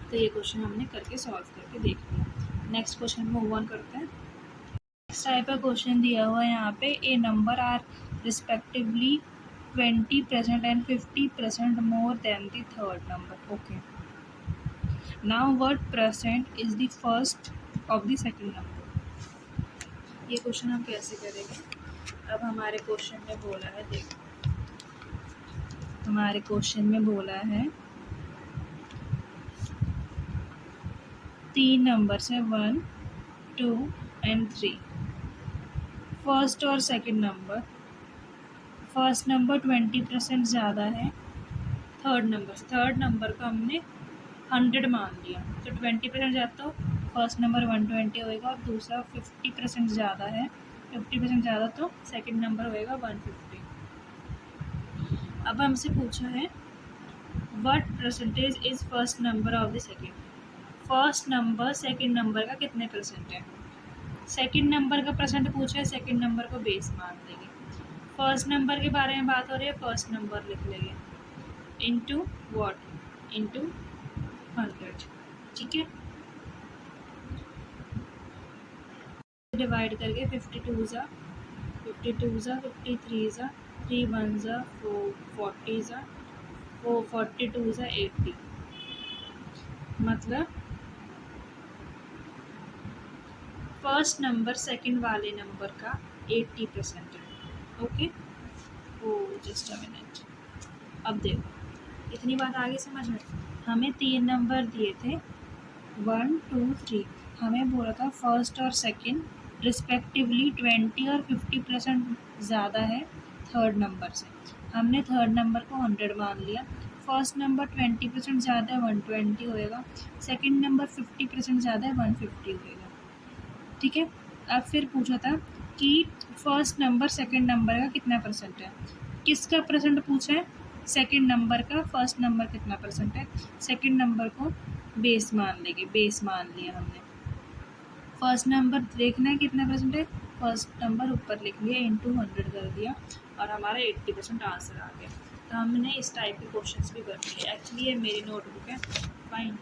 तो ये क्वेश्चन हमने करके सॉल्व करके देख लिया। नेक्स्ट क्वेश्चन मूव ऑन करते हैं। नेक्स्ट टाइप का क्वेश्चन दिया हुआ है यहाँ पे, A number are respectively 20% and 50% more than the third number. Okay, now what percent is the first of the second number. ये क्वेश्चन हम कैसे करेंगे? अब हमारे क्वेश्चन में बोला है, देखो हमारे क्वेश्चन में बोला है 3 नंबर्स है 1, 2 एंड 3। फर्स्ट और सेकंड नंबर, फर्स्ट नंबर 20% ज़्यादा है थर्ड नंबर का हमने 100 मान लिया, तो 20% ज़्यादा, तो फर्स्ट नंबर 120 होएगा और दूसरा 50% ज़्यादा है, 50% ज़्यादा तो सेकंड नंबर होएगा 150। अब हमसे पूछा है what percentage is first number of the second. First number second number का कितने परसेंट है। सेकंड नंबर का परसेंट पूछा है, सेकंड नंबर को बेस मान लेंगे। फर्स्ट नंबर के बारे में बात हो रही है, फर्स्ट नंबर लिख लेंगे इंटू व्हाट, इंटू 100। ठीक है, डिवाइड करके 52 ज़ा 53 ज़ा 3 1 ज़ा 40 ज़ा 42 ज़ा 80, मतलब फर्स्ट नंबर सेकंड वाले नंबर का 80% है। Okay, oh just a minute. अब देखो इतनी बात आगे समझ में। हमें 3 नंबर दिए थे 1 2 3, हमें बोला था फर्स्ट और सेकंड रिस्पेक्टिवली 20 और 50% ज़्यादा है थर्ड नंबर से। हमने थर्ड नंबर को 100 मान लिया। फर्स्ट नंबर 20% ज़्यादा है 120 होएगा, सेकंड नंबर 50% ज़्यादा है 150 होएगा। ठीक है, अब फिर पूछा था कि फर्स्ट नंबर सेकंड नंबर का कितना परसेंट है। किसका परसेंट पूछा है, सेकंड नंबर का। फर्स्ट नंबर कितना परसेंट है, सेकंड नंबर को बेस मान लेंगे, बेस मान लिया हमने। फर्स्ट नंबर देखना है कितना परसेंट है, फर्स्ट नंबर ऊपर लिख लिया, इंटू 100 कर दिया और हमारा 80% आंसर आ गया। तो हमने इस टाइप के क्वेश्चंस भी कर लिए। एक्चुअली ये मेरी नोटबुक है, फाइन,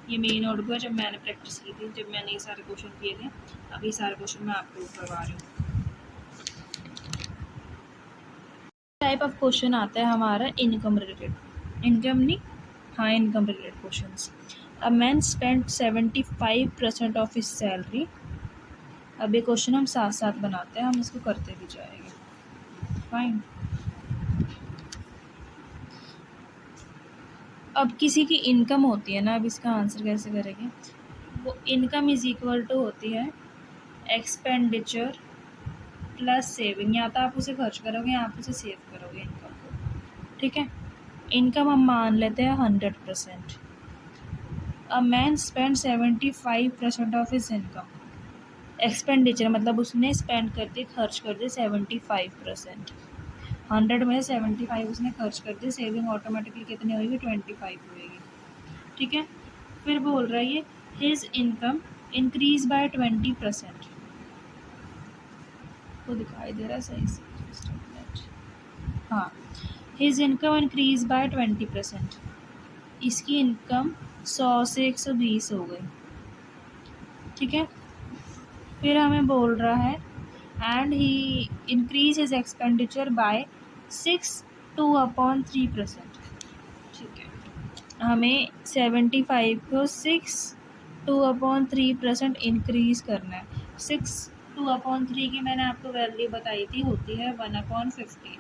ये मेरी नोटबुक है जब मैंने प्रैक्टिस की थी, जब मैंने ये सारे क्वेश्चन किए थे। अभी सारे क्वेश्चन मैं आपको करवा रही हूँ। टाइप ऑफ क्वेश्चन आता है हमारा इनकम रिलेटेड, इनकम नहीं, हाँ income related questions. A man spend 75% of his salary. अब ये क्वेश्चन हम साथ साथ बनाते हैं, हम इसको करते भी जाएंगे, फाइन। अब किसी की इनकम होती है ना, अब इसका आंसर कैसे करेंगे। वो इनकम इज इक्वल टू होती है एक्सपेंडिचर प्लस सेविंग। या तो आप उसे खर्च करोगे या आप उसे सेव करोगे इनकम को। ठीक है, इनकम हम मान लेते हैं 100%। A man spend 75% of his income. Expenditure मतलब उसने स्पेंड कर दिए, खर्च कर दिए 75%। 100 में 75 उसने खर्च कर दिए, सेविंग ऑटोमेटिकली कितनी होगी, 25 होगी। ठीक है, फिर बोल रहा है ये हिज इनकम इंक्रीज बाय 20%। को दिखाई दे रहा है सही से, हाँ, हिज इनकम इंक्रीज बाय 20%। इसकी इनकम 100 से 120 हो गई। ठीक है, फिर हमें बोल रहा है and he increase his expenditure bye 6/2/3%। ठीक है, हमें 75 को 6/2/3% इंक्रीज करना है। 6/2/3 की मैंने आपको वैल्यू बताई थी, होती है 1/15।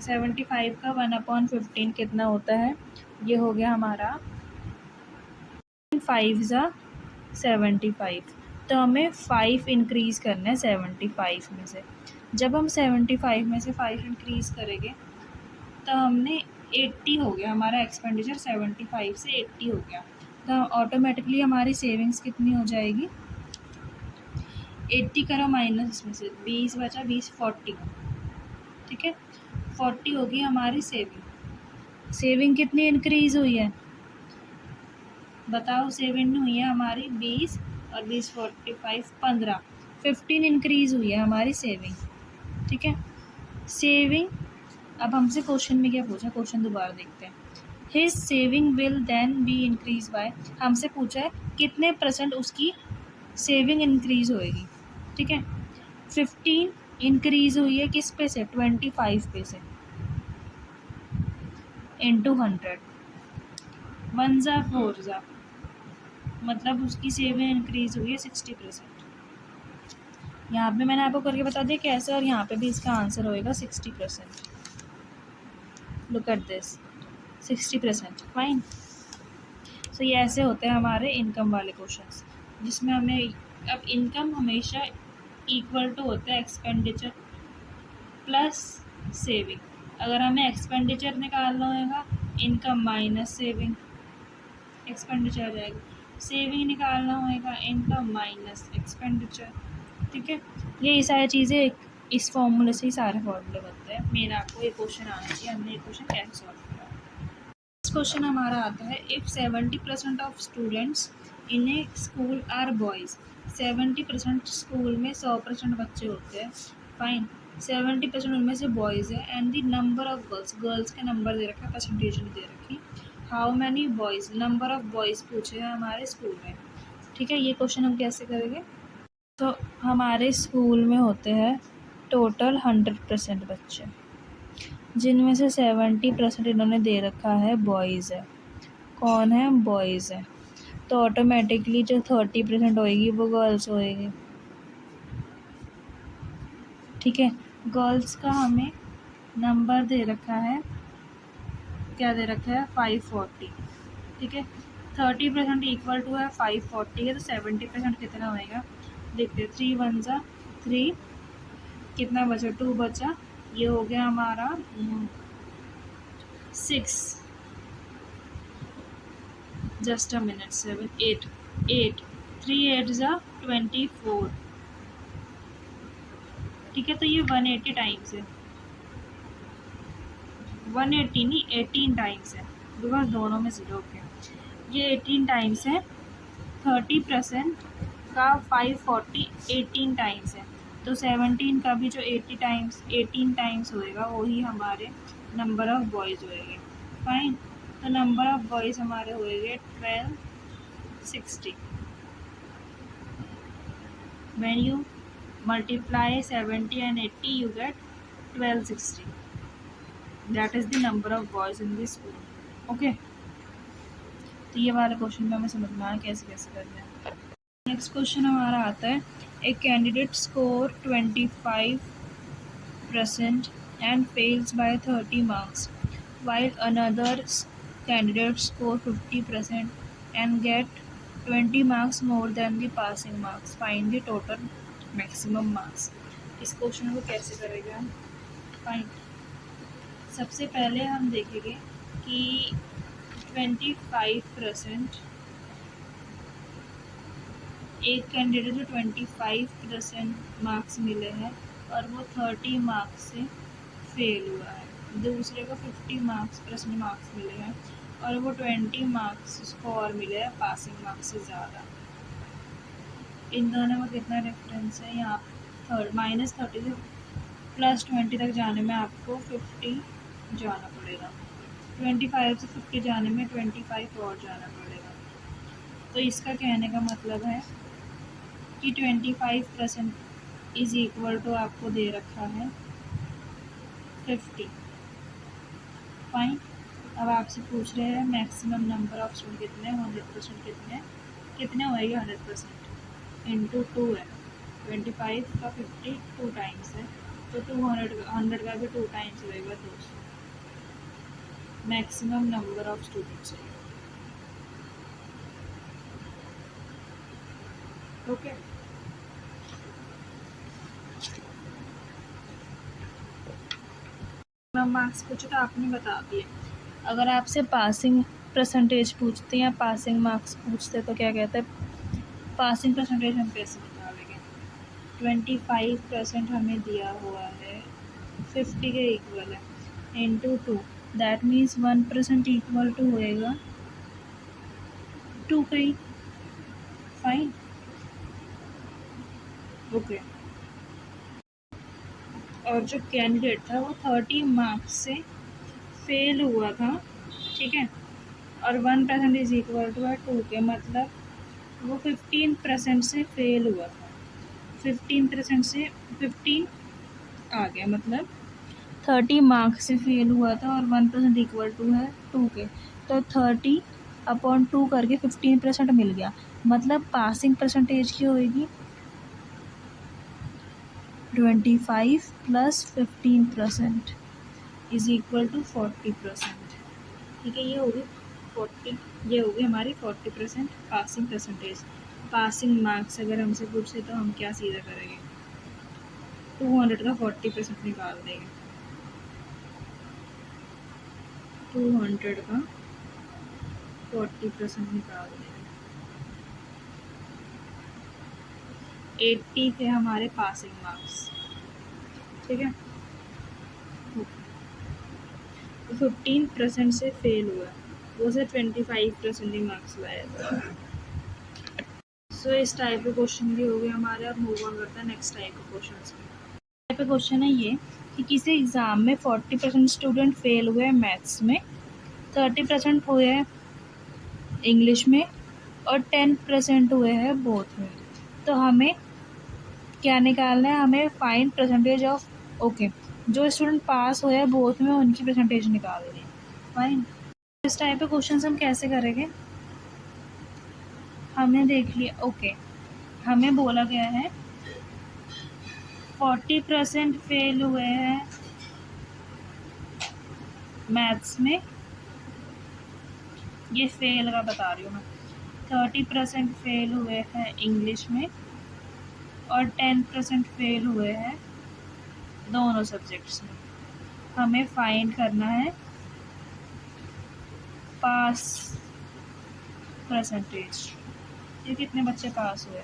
75 का 1/15 कितना होता है, ये हो गया हमारा 5 ज़ा 75। तो हमें 5 इंक्रीज़ करना है 75 में से। जब हम 75 में से 5 इंक्रीज़ करेंगे तो हमने 80 हो गया हमारा एक्सपेंडिचर, 75 से 80 हो गया। तो ऑटोमेटिकली हमारी सेविंग्स कितनी हो जाएगी, 80 करो माइनस इसमें से 20 बचा, 20 40। ठीक है, 40 होगी हमारी सेविंग। सेविंग कितनी इंक्रीज़ हुई है बताओ, सेविंग हुई है हमारी 20 और 20 45 15 इंक्रीज़ हुई है हमारी सेविंग। ठीक है, सेविंग। अब हमसे क्वेश्चन में क्या पूछा, क्वेश्चन दोबारा देखते हैं। His saving will then be increase by, हमसे पूछा है कितने % उसकी सेविंग इंक्रीज होएगी। ठीक है, 15 इंक्रीज हुई है किस पे से, 25 पे से, इंटू 100। 1 ज़ा 4 ज़ा मतलब उसकी सेविंग इंक्रीज हुई है 60%। यहाँ पे मैंने आपको करके बता दिया कैसे, और यहाँ पे भी इसका आंसर होएगा 60%। Look at this, 60%। फाइन। सो ये ऐसे होते हैं हमारे इनकम वाले क्वेश्चंस, जिसमें हमें अब इनकम हमेशा इक्वल टू होता है एक्सपेंडिचर प्लस सेविंग। अगर हमें एक्सपेंडिचर निकालना होगा, इनकम माइनस सेविंग, एक्सपेंडिचर आ जाएगा। सेविंग निकालना होगा, इनकम माइनस एक्सपेंडिचर। ठीक है, ये सारी चीज़ें इस फॉर्मूले से ही सारे फॉर्मूले बनते हैं। मेन आपको ये क्वेश्चन आना चाहिए, हमने ये क्वेश्चन कैसे सॉल्व किया। नेक्स्ट क्वेश्चन हमारा आता है, if 70% of students in a school are boys. 70% school में 100% बच्चे होते हैं। फाइन। 70% उनमें से बॉयज़ है, and the number of girls, girls के नंबर दे रखा है, परसेंटेज नहीं दे रखी। How many boys, number of boys पूछे हैं हमारे स्कूल में। ठीक है, ये क्वेश्चन हम कैसे करेंगे। तो हमारे स्कूल में होते हैं टोटल 100% बच्चे, जिनमें से 70% इन्होंने दे रखा है बॉयज़ है। कौन है, बॉयज़ है। तो ऑटोमेटिकली जो 30% होएगी वो गर्ल्स होएगी। ठीक है, गर्ल्स का हमें नंबर दे रखा है, क्या दे रखा है, 540। ठीक है, 30% इक्वल टू है 540 है, तो 70% कितना होएगा, देखते 3 1 जा 3, कितना बचा, 2 बचा, ये हो गया हमारा 6, जस्ट अ मिनट, 7 8 8, 3 8 जा 24। ठीक है, तो ये 180 टाइम्स है, 180 नहीं 18 टाइम्स है, बिकॉज दोनों में ज़ीरो के, ये 18 टाइम्स है। 30% का 540 18 टाइम्स है, तो 17 का भी जो 18 टाइम्स होएगा वही हमारे नंबर ऑफ बॉयज़ होएंगे। फाइन। तो नंबर ऑफ बॉयज़ हमारे होएंगे 1260। When you multiply 70 and 80 you get 1260. That is the number of boys in this school. Okay, तो ये वाले क्वेश्चन में हमें समझना है कैसे कैसे करना है। नेक्स्ट क्वेश्चन हमारा आता है, a candidate score 25% and fails by 30 marks, while another candidate score 50% and get 20 marks more than the passing marks. Find the total maximum marks. इस क्वेश्चन को कैसे करेंगे हम। फाइन। सबसे पहले हम देखेंगे कि 25%, एक कैंडिडेट को 25% मार्क्स मिले हैं और वो 30 मार्क्स से फेल हुआ है, दूसरे को 50% मार्क्स मिले हैं और वो 20 मार्क्स उसको और मिले हैं पासिंग मार्क्स से ज़्यादा। इन दोनों में कितना डिफरेंस है, यहाँ -30 से +20 तक जाने में आपको 50 जाना पड़ेगा, 25 से 50 जाने में 25 और जाना पड़ेगा। तो इसका कहने का मतलब है कि 25% इज़ इक्वल टू आपको दे रखा है 50। फाइन। अब आपसे पूछ रहे हैं मैक्सिमम नंबर ऑफ स्टूडेंट कितने, 100% कितने होएंगे, 100% इंटू 2 है, 25 का 50 2 टाइम्स है, तो 100 का भी 2 टाइम्स होएगा, 200। मैक्सिमम नंबर ऑफ स्टूडेंट्स है। ओके, मार्क्स पूछे तो आपने बता दिए। अगर आपसे पासिंग परसेंटेज पूछते हैं या पासिंग मार्क्स पूछते तो क्या कहते हैं, पासिंग परसेंटेज हम कैसे निकालेंगे। 25% हमें दिया हुआ है, 50 के इक्वल है, into 2, that means 1% equal to होएगा 2 का ही। फाइन। ओके, और जो कैंडिडेट था वो 30 मार्क्स से फेल हुआ था। ठीक है, और 1% इज इक्वल टू है 2 के, मतलब वो 15% से फेल हुआ था, 15% से 15 आ गया, मतलब 30 मार्क्स से फेल हुआ था और 1% इक्वल टू है 2 के, तो 30/2 करके 15% मिल गया। मतलब पासिंग परसेंटेज की होगी 25 प्लस 15% इज इक्वल टू 40%। ठीक है, ये होगी 40, ये होगी हमारी 40% पासिंग परसेंटेज। पासिंग मार्क्स अगर हमसे पूछे तो हम क्या सीधा करेंगे, 200 का 40% निकाल देंगे। 200 का 40% निकाल देंगे। 80 थे हमारे पासिंग मार्क्स। ठीक है, 15% से फेल हुआ, वो से 25% ही मार्क्स लाया था। सो इस टाइप के क्वेश्चन भी हो गए हमारे। अब मूव ऑन करते हैं नेक्स्ट टाइप के क्वेश्चन में। टाइप का क्वेश्चन है ये कि किसी एग्ज़ाम में 40% स्टूडेंट फेल हुए हैं मैथ्स में, 30% हुए हैं इंग्लिश में और 10% हुए हैं बोथ में। तो हमें क्या निकालना है, हमें फाइंड परसेंटेज ऑफ ओके जो स्टूडेंट पास हुए हैं बोथ में उनकी परसेंटेज निकालनी है। फाइन, इस टाइप के क्वेश्चन हम कैसे करेंगे, हमने देख लिया ओके हमें बोला गया है 40% फेल हुए हैं मैथ्स में, ये फेल का बता रही हूँ मैं, 30% फेल हुए हैं इंग्लिश में और 10% फेल हुए हैं दोनों सब्जेक्ट्स में। हमें फाइंड करना है पास परसेंटेज, ये कितने बच्चे पास हुए।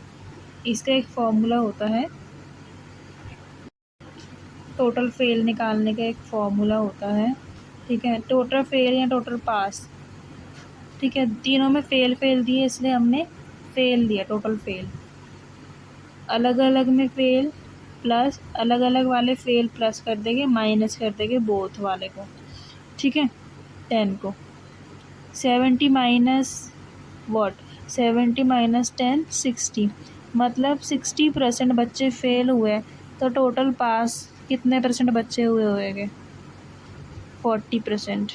इसका एक फॉर्मूला होता है, टोटल फेल निकालने का एक फॉर्मूला होता है। ठीक है, टोटल फेल या टोटल पास। ठीक है, तीनों में फेल फेल दिए इसलिए हमने फेल दिया, टोटल फेल। अलग अलग में फेल प्लस अलग अलग वाले फेल प्लस कर देंगे, माइनस कर देंगे बोथ वाले को। ठीक है, 10 को 70 माइनस वॉट, 70 माइनस 10 60, मतलब 60% बच्चे फेल हुए तो टोटल पास कितने परसेंट बच्चे हुए होंगे, 40%।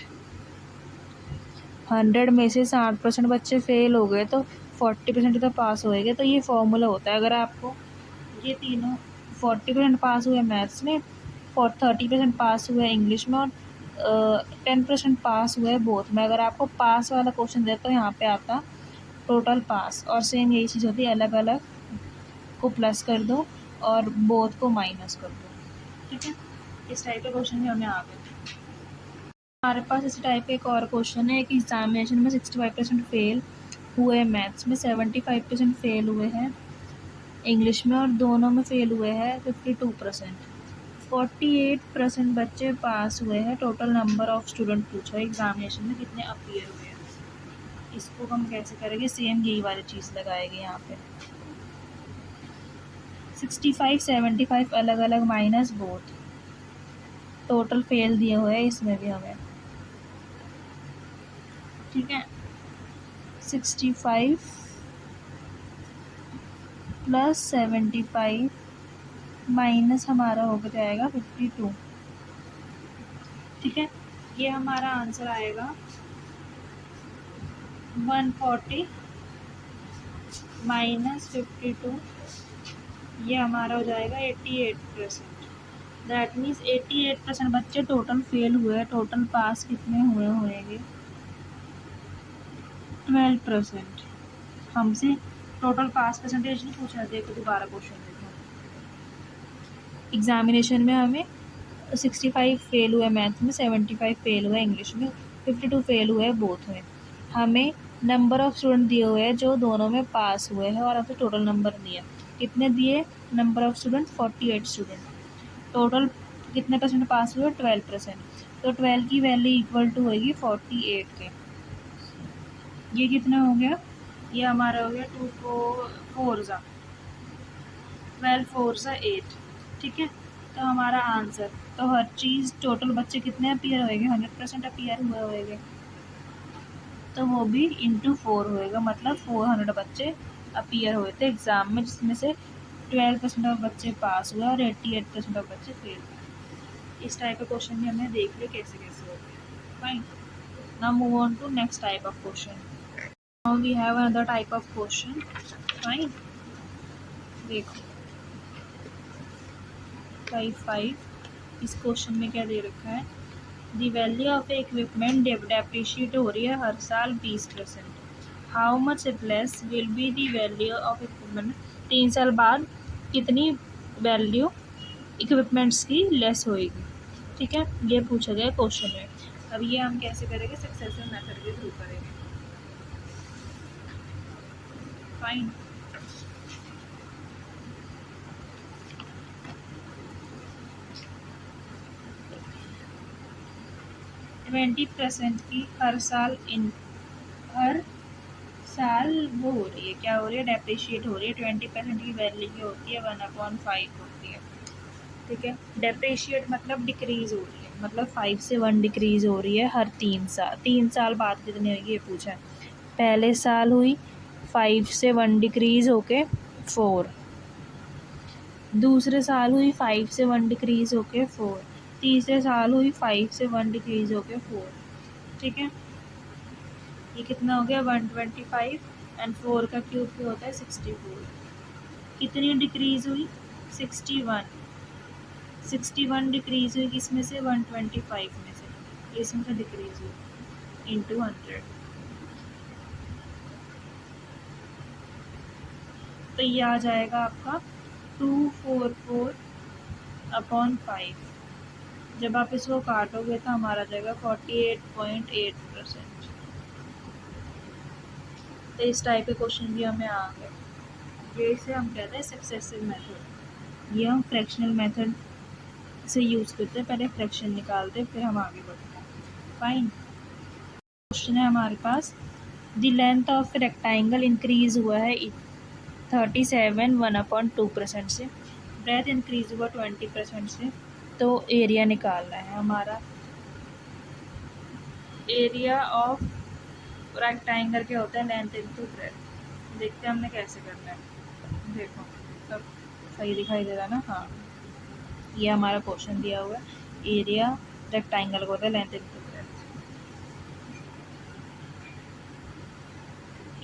100 में से 60% बच्चे फेल हो गए तो 40% तो पास होएंगे। तो ये फॉर्मूला होता है, अगर आपको ये तीनों 40% पास हुए मैथ्स में, 30% पास हुए इंग्लिश में और 10% पास हुए बोथ में। अगर आपको पास वाला क्वेश्चन दे तो यहाँ पे आता टोटल पास, और सेम यही चीज़ होती है, अलग अलग को प्लस कर दो और बोथ को माइनस कर दो। ठीक है, इस टाइप के क्वेश्चन भी हमें आ गए। हमारे पास इस टाइप का एक और क्वेश्चन है, एक एग्जामिनेशन में 65% फेल हुए हैं मैथ्स में, 75% फेल हुए हैं इंग्लिश में और दोनों में फेल हुए हैं 52%। 48% बच्चे पास हुए हैं, टोटल नंबर ऑफ स्टूडेंट पूछा है एग्जामिनेशन में कितने अपीयर हुए हैं। इसको हम कैसे करेंगे, सेम यही वाली चीज़ लगाएंगे यहाँ पे, 65 75 अलग अलग माइनस बोथ, टोटल फेल दिए हुए हैं इसमें भी हमें। ठीक है, 65 प्लस 75 माइनस हमारा हो जाएगा 52। ठीक है, ये हमारा आंसर आएगा 140 माइनस 52, ये हमारा हो जाएगा 88%। दैट मीन्स 88% बच्चे टोटल फेल हुए हैं, टोटल पास कितने हुए होंगे, 12%। हमसे टोटल पास परसेंटेज नहीं पूछा, देखो दोबारा क्वेश्चन देखो। एग्जामिनेशन में हमें 65 फेल हुए मैथ में, 75 फेल हुए इंग्लिश में, 52 फेल हुए बोथ में। हमें नंबर ऑफ़ स्टूडेंट दिए हुए हैं जो दोनों में पास हुए हैं और आपसे टोटल नंबर दिए, कितने दिए, number of student 48 student, total कितने परसेंट पास हुए, 12%। तो 12 की वैल्यू इक्वल टू होगी 48 के। ये कितना हो गया, ये हमारा हो गया 2 4 ज़ा 12 4 ज़ा 8। ठीक है, तो हमारा आंसर, तो हर चीज़ टोटल बच्चे कितने अपीयर होएंगे, 100% अपीयर हुए होएंगे, तो वो भी इंटू 4 होएगा, मतलब 400 बच्चे अपीयर हुए थे एग्ज़ाम में, जिसमें से 12% ऑफ बच्चे पास हुए और 88% ऑफ बच्चे फेल हुए। इस टाइप का क्वेश्चन भी हमने देख लिया कैसे कैसे होते हैं। Fine, now move on to next type of question. Now we have another type of question. Fine, देखो 5 इस क्वेश्चन में क्या दे रखा है, the value of equipment depreciate हो रही है हर साल 20%, how much less will be the value of equipment, 3 साल बाद कितनी वैल्यू इक्विपमेंट्स की लेस होएगी। ठीक है, ये पूछा गया क्वेश्चन में। अब ये हम कैसे करेंगे, सक्सेसिव मेथड के थ्रू करेंगे। फाइन, ट्वेंटी परसेंट की हर साल वो हो रही है, क्या हो रही है, डेप्रिशिएट हो रही है। 20% की वैल्यू की होती है 1/5 होती है। ठीक है, डेप्रिशिएट मतलब डिक्रीज हो रही है, मतलब 5 से 1 डिक्रीज हो रही है हर 3 साल। 3 साल बाद कितनी होगी ये पूछा है। पहले साल हुई 5 से 1 डिक्रीज होके 4, दूसरे साल हुई 5 से 1 डिक्रीज होके 4, तीसरे साल हुई 5 से 1 डिक्रीज होके 4। ठीक है, ये कितना हो गया 125, एंड 4 का क्यूब क्या होता है 64। कितनी डिक्रीज हुई 61, 61 डिक्रीज हुई किसमें से 125 में से, इसमें से डिक्रीज हुई इंटू 100। तो ये आ जाएगा आपका 244/5। जब आप इसको काटोगे तो हमारा जाएगा 48.8%। तो इस टाइप के क्वेश्चन भी हमें आ गए। ये इसे हम कहते हैं सक्सेसिव मेथड। ये हम फ्रैक्शनल मेथड से यूज़ करते हैं, पहले फ्रैक्शन निकालते हैं फिर हम आगे बढ़ते हैं। फाइन, क्वेश्चन है हमारे पास, the length of rectangle increase हुआ है 37 1/2% से, ब्रेथ इंक्रीज हुआ 20% से, तो एरिया निकालना है हमारा। एरिया ऑफ रेक्टेंगल क्या होता है, लेंथ इंटू ब्रेथ। देखते हैं हमने कैसे करना है। देखो सब सही दिखाई दे रहा है ना। हाँ, ये हमारा क्वेश्चन दिया हुआ है, एरिया रेक्टेंगल का होता है लेंथ इंटू ब्रेथ।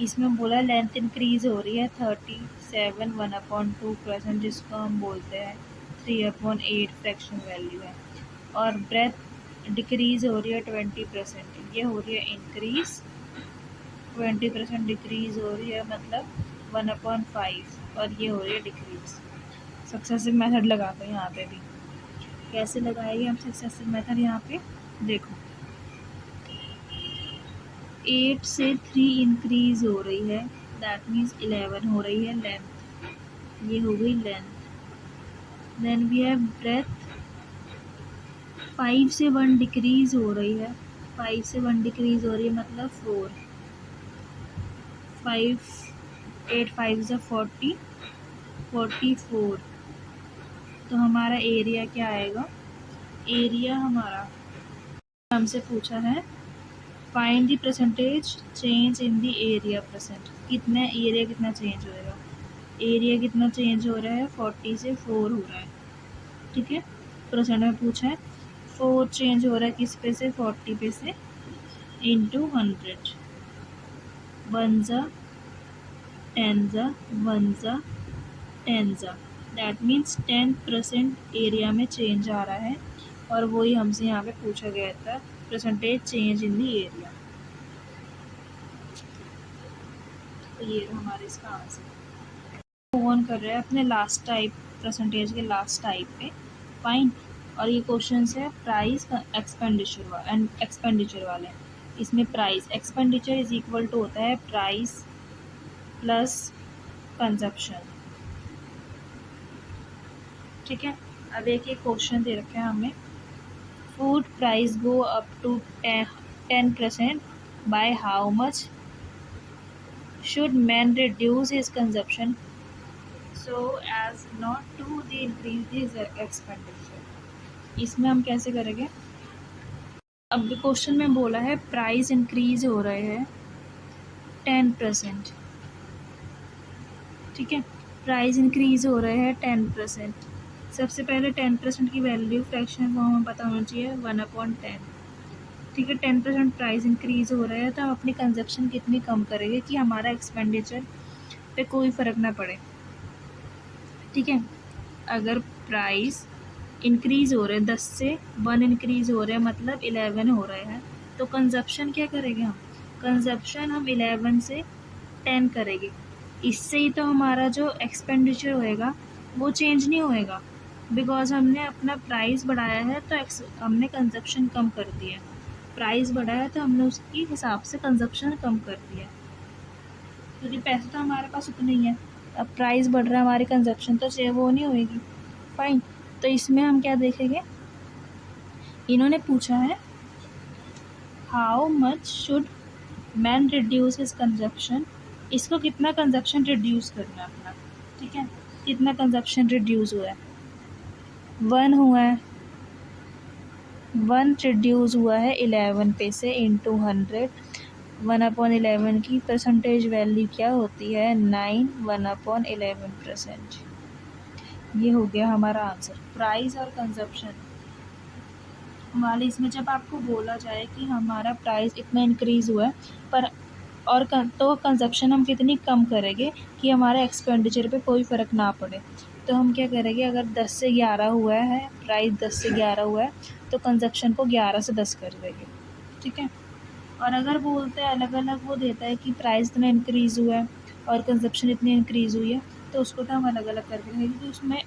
इसमें बोला लेंथ इंक्रीज हो रही है 37 1/2%, जिसको हम बोलते हैं 3/8 फ्रैक्शन वैल्यू है, और ब्रेथ डिक्रीज हो रही है 20%, ये हो रही है इंक्रीज। 20% डिक्रीज हो रही है मतलब 1/5, और ये हो रही है डिक्रीज। सक्सेसिव मेथड लगाते हैं यहाँ पे भी। कैसे लगाएंगे हम सक्सेसिव मेथड यहाँ पे, देखो 8 से 3 इंक्रीज हो रही है, दैट मीन्स 11 हो रही है लेंथ, ये हो गई length. Then we have breadth, 5 से 1 डिक्रीज हो रही है, 5 से 1 डिक्रीज हो रही है मतलब 4, 5 8 5 से 40 44। तो हमारा एरिया क्या आएगा, एरिया हमारा हमसे पूछा है find the percentage change in the area percent, कितना एरिया कितना चेंज होएगा। एरिया कितना चेंज हो रहा है, 40 से 4 हो रहा है। ठीक है, परसेंट में पूछा है, 4 चेंज हो रहा है किस पे से, 40 पे से, इंटू 100, 1 जा 10 जा 1 जा 10 जा, दैट मीन्स 10% एरिया में चेंज आ रहा है, और वही हमसे यहाँ पे पूछा गया था percentage change in the area. तो ये हमारे इसका आंसर। मूव ऑन कर रहे हैं अपने लास्ट टाइप, परसेंटेज के लास्ट टाइप पे। फाइन, और ये क्वेश्चन है प्राइस एक्सपेंडिचर वाले। इसमें price expenditure is equal to होता है प्राइस प्लस कंजप्शन। ठीक है, अब एक क्वेश्चन दे रखे हैं हमें, food price go up to 10% by how much should man reduce his consumption so as not to increase his expenditure। इसमें हम कैसे करेंगे, अब क्वेश्चन में बोला है प्राइस इंक्रीज हो रहे हैं 10%। ठीक है, प्राइस इंक्रीज हो रहे हैं 10%। सबसे पहले 10% की वैल्यू फ्रैक्शन फॉर्म में पता होना चाहिए 1/10। ठीक है, 10% प्राइस इंक्रीज़ हो रहा है तो हम अपनी कंजप्शन कितनी कम करेंगे कि हमारा एक्सपेंडिचर पे कोई फ़र्क ना पड़े। ठीक है, अगर प्राइस इंक्रीज़ हो रहे हैं 10 से 1 इंक्रीज़ हो रहे हैं मतलब 11 हो रहे हैं, तो कंजप्शन क्या करेंगे हम? कंजप्शन हम 11 से 10 करेंगे। इससे ही तो हमारा जो एक्सपेंडिचर होएगा वो चेंज नहीं होएगा, बिकॉज़ हमने अपना प्राइस बढ़ाया है तो हमने कंजप्शन कम कर दिया है। प्राइस बढ़ा है तो हमने उसकी हिसाब से कंजप्शन कम कर दिया है, क्योंकि पैसे तो हमारे पास उतने ही है। अब प्राइस बढ़ रहा है, हमारी कंजप्शन तो वो नहीं होएगी। फाइन, तो इसमें हम क्या देखेंगे, इन्होंने पूछा है how much should man reduce his consumption. इसको कितना कंजप्शन रिड्यूस करना है अपना। ठीक है, कितना कंजप्शन रिड्यूस हुआ है, 1 हुआ है, 1 रिड्यूस हुआ है 11 पे से इंटू 100। 1/11 की परसेंटेज वैल्यू क्या होती है, 9। 1/11%। ये हो गया हमारा आंसर। प्राइस और कंजप्शन वाले इसमें जब आपको बोला जाए कि हमारा प्राइस इतना इंक्रीज़ हुआ है पर और तो कंजप्शन हम कितनी कम करेंगे कि हमारे एक्सपेंडिचर पे कोई फ़र्क ना पड़े, तो हम क्या करेंगे, अगर 10 से 11 हुआ है, प्राइस 10 से 11 हुआ है तो कंजप्शन को 11 से 10 कर देंगे। ठीक है, और अगर बोलते हैं अलग अलग, वो देता है कि प्राइस इतना इंक्रीज़ हुआ है और कंजप्शन इतनी इंक्रीज़ हुई है, तो उसको तो हम अलग अलग करके देंगे, क्योंकि उसमें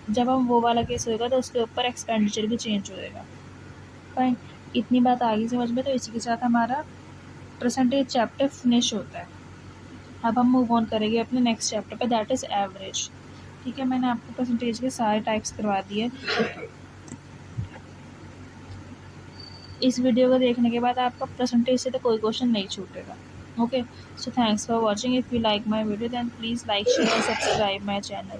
जब हम वो वाला केस होएगा तो उसके ऊपर एक्सपेंडिचर भी चेंज होएगा। फाइन, इतनी बात आगे समझ में, तो इसी के साथ हमारा परसेंटेज चैप्टर फिनिश होता है। अब हम मूव ऑन करेंगे अपने नेक्स्ट चैप्टर पे, दैट इज़ एवरेज। ठीक है, मैंने आपको परसेंटेज के सारे टाइप्स करवा दिए। इस वीडियो को देखने के बाद आपका परसेंटेज से तो कोई क्वेश्चन नहीं छूटेगा। Okay, so thanks for watching. If you like my video then please like share subscribe my channel.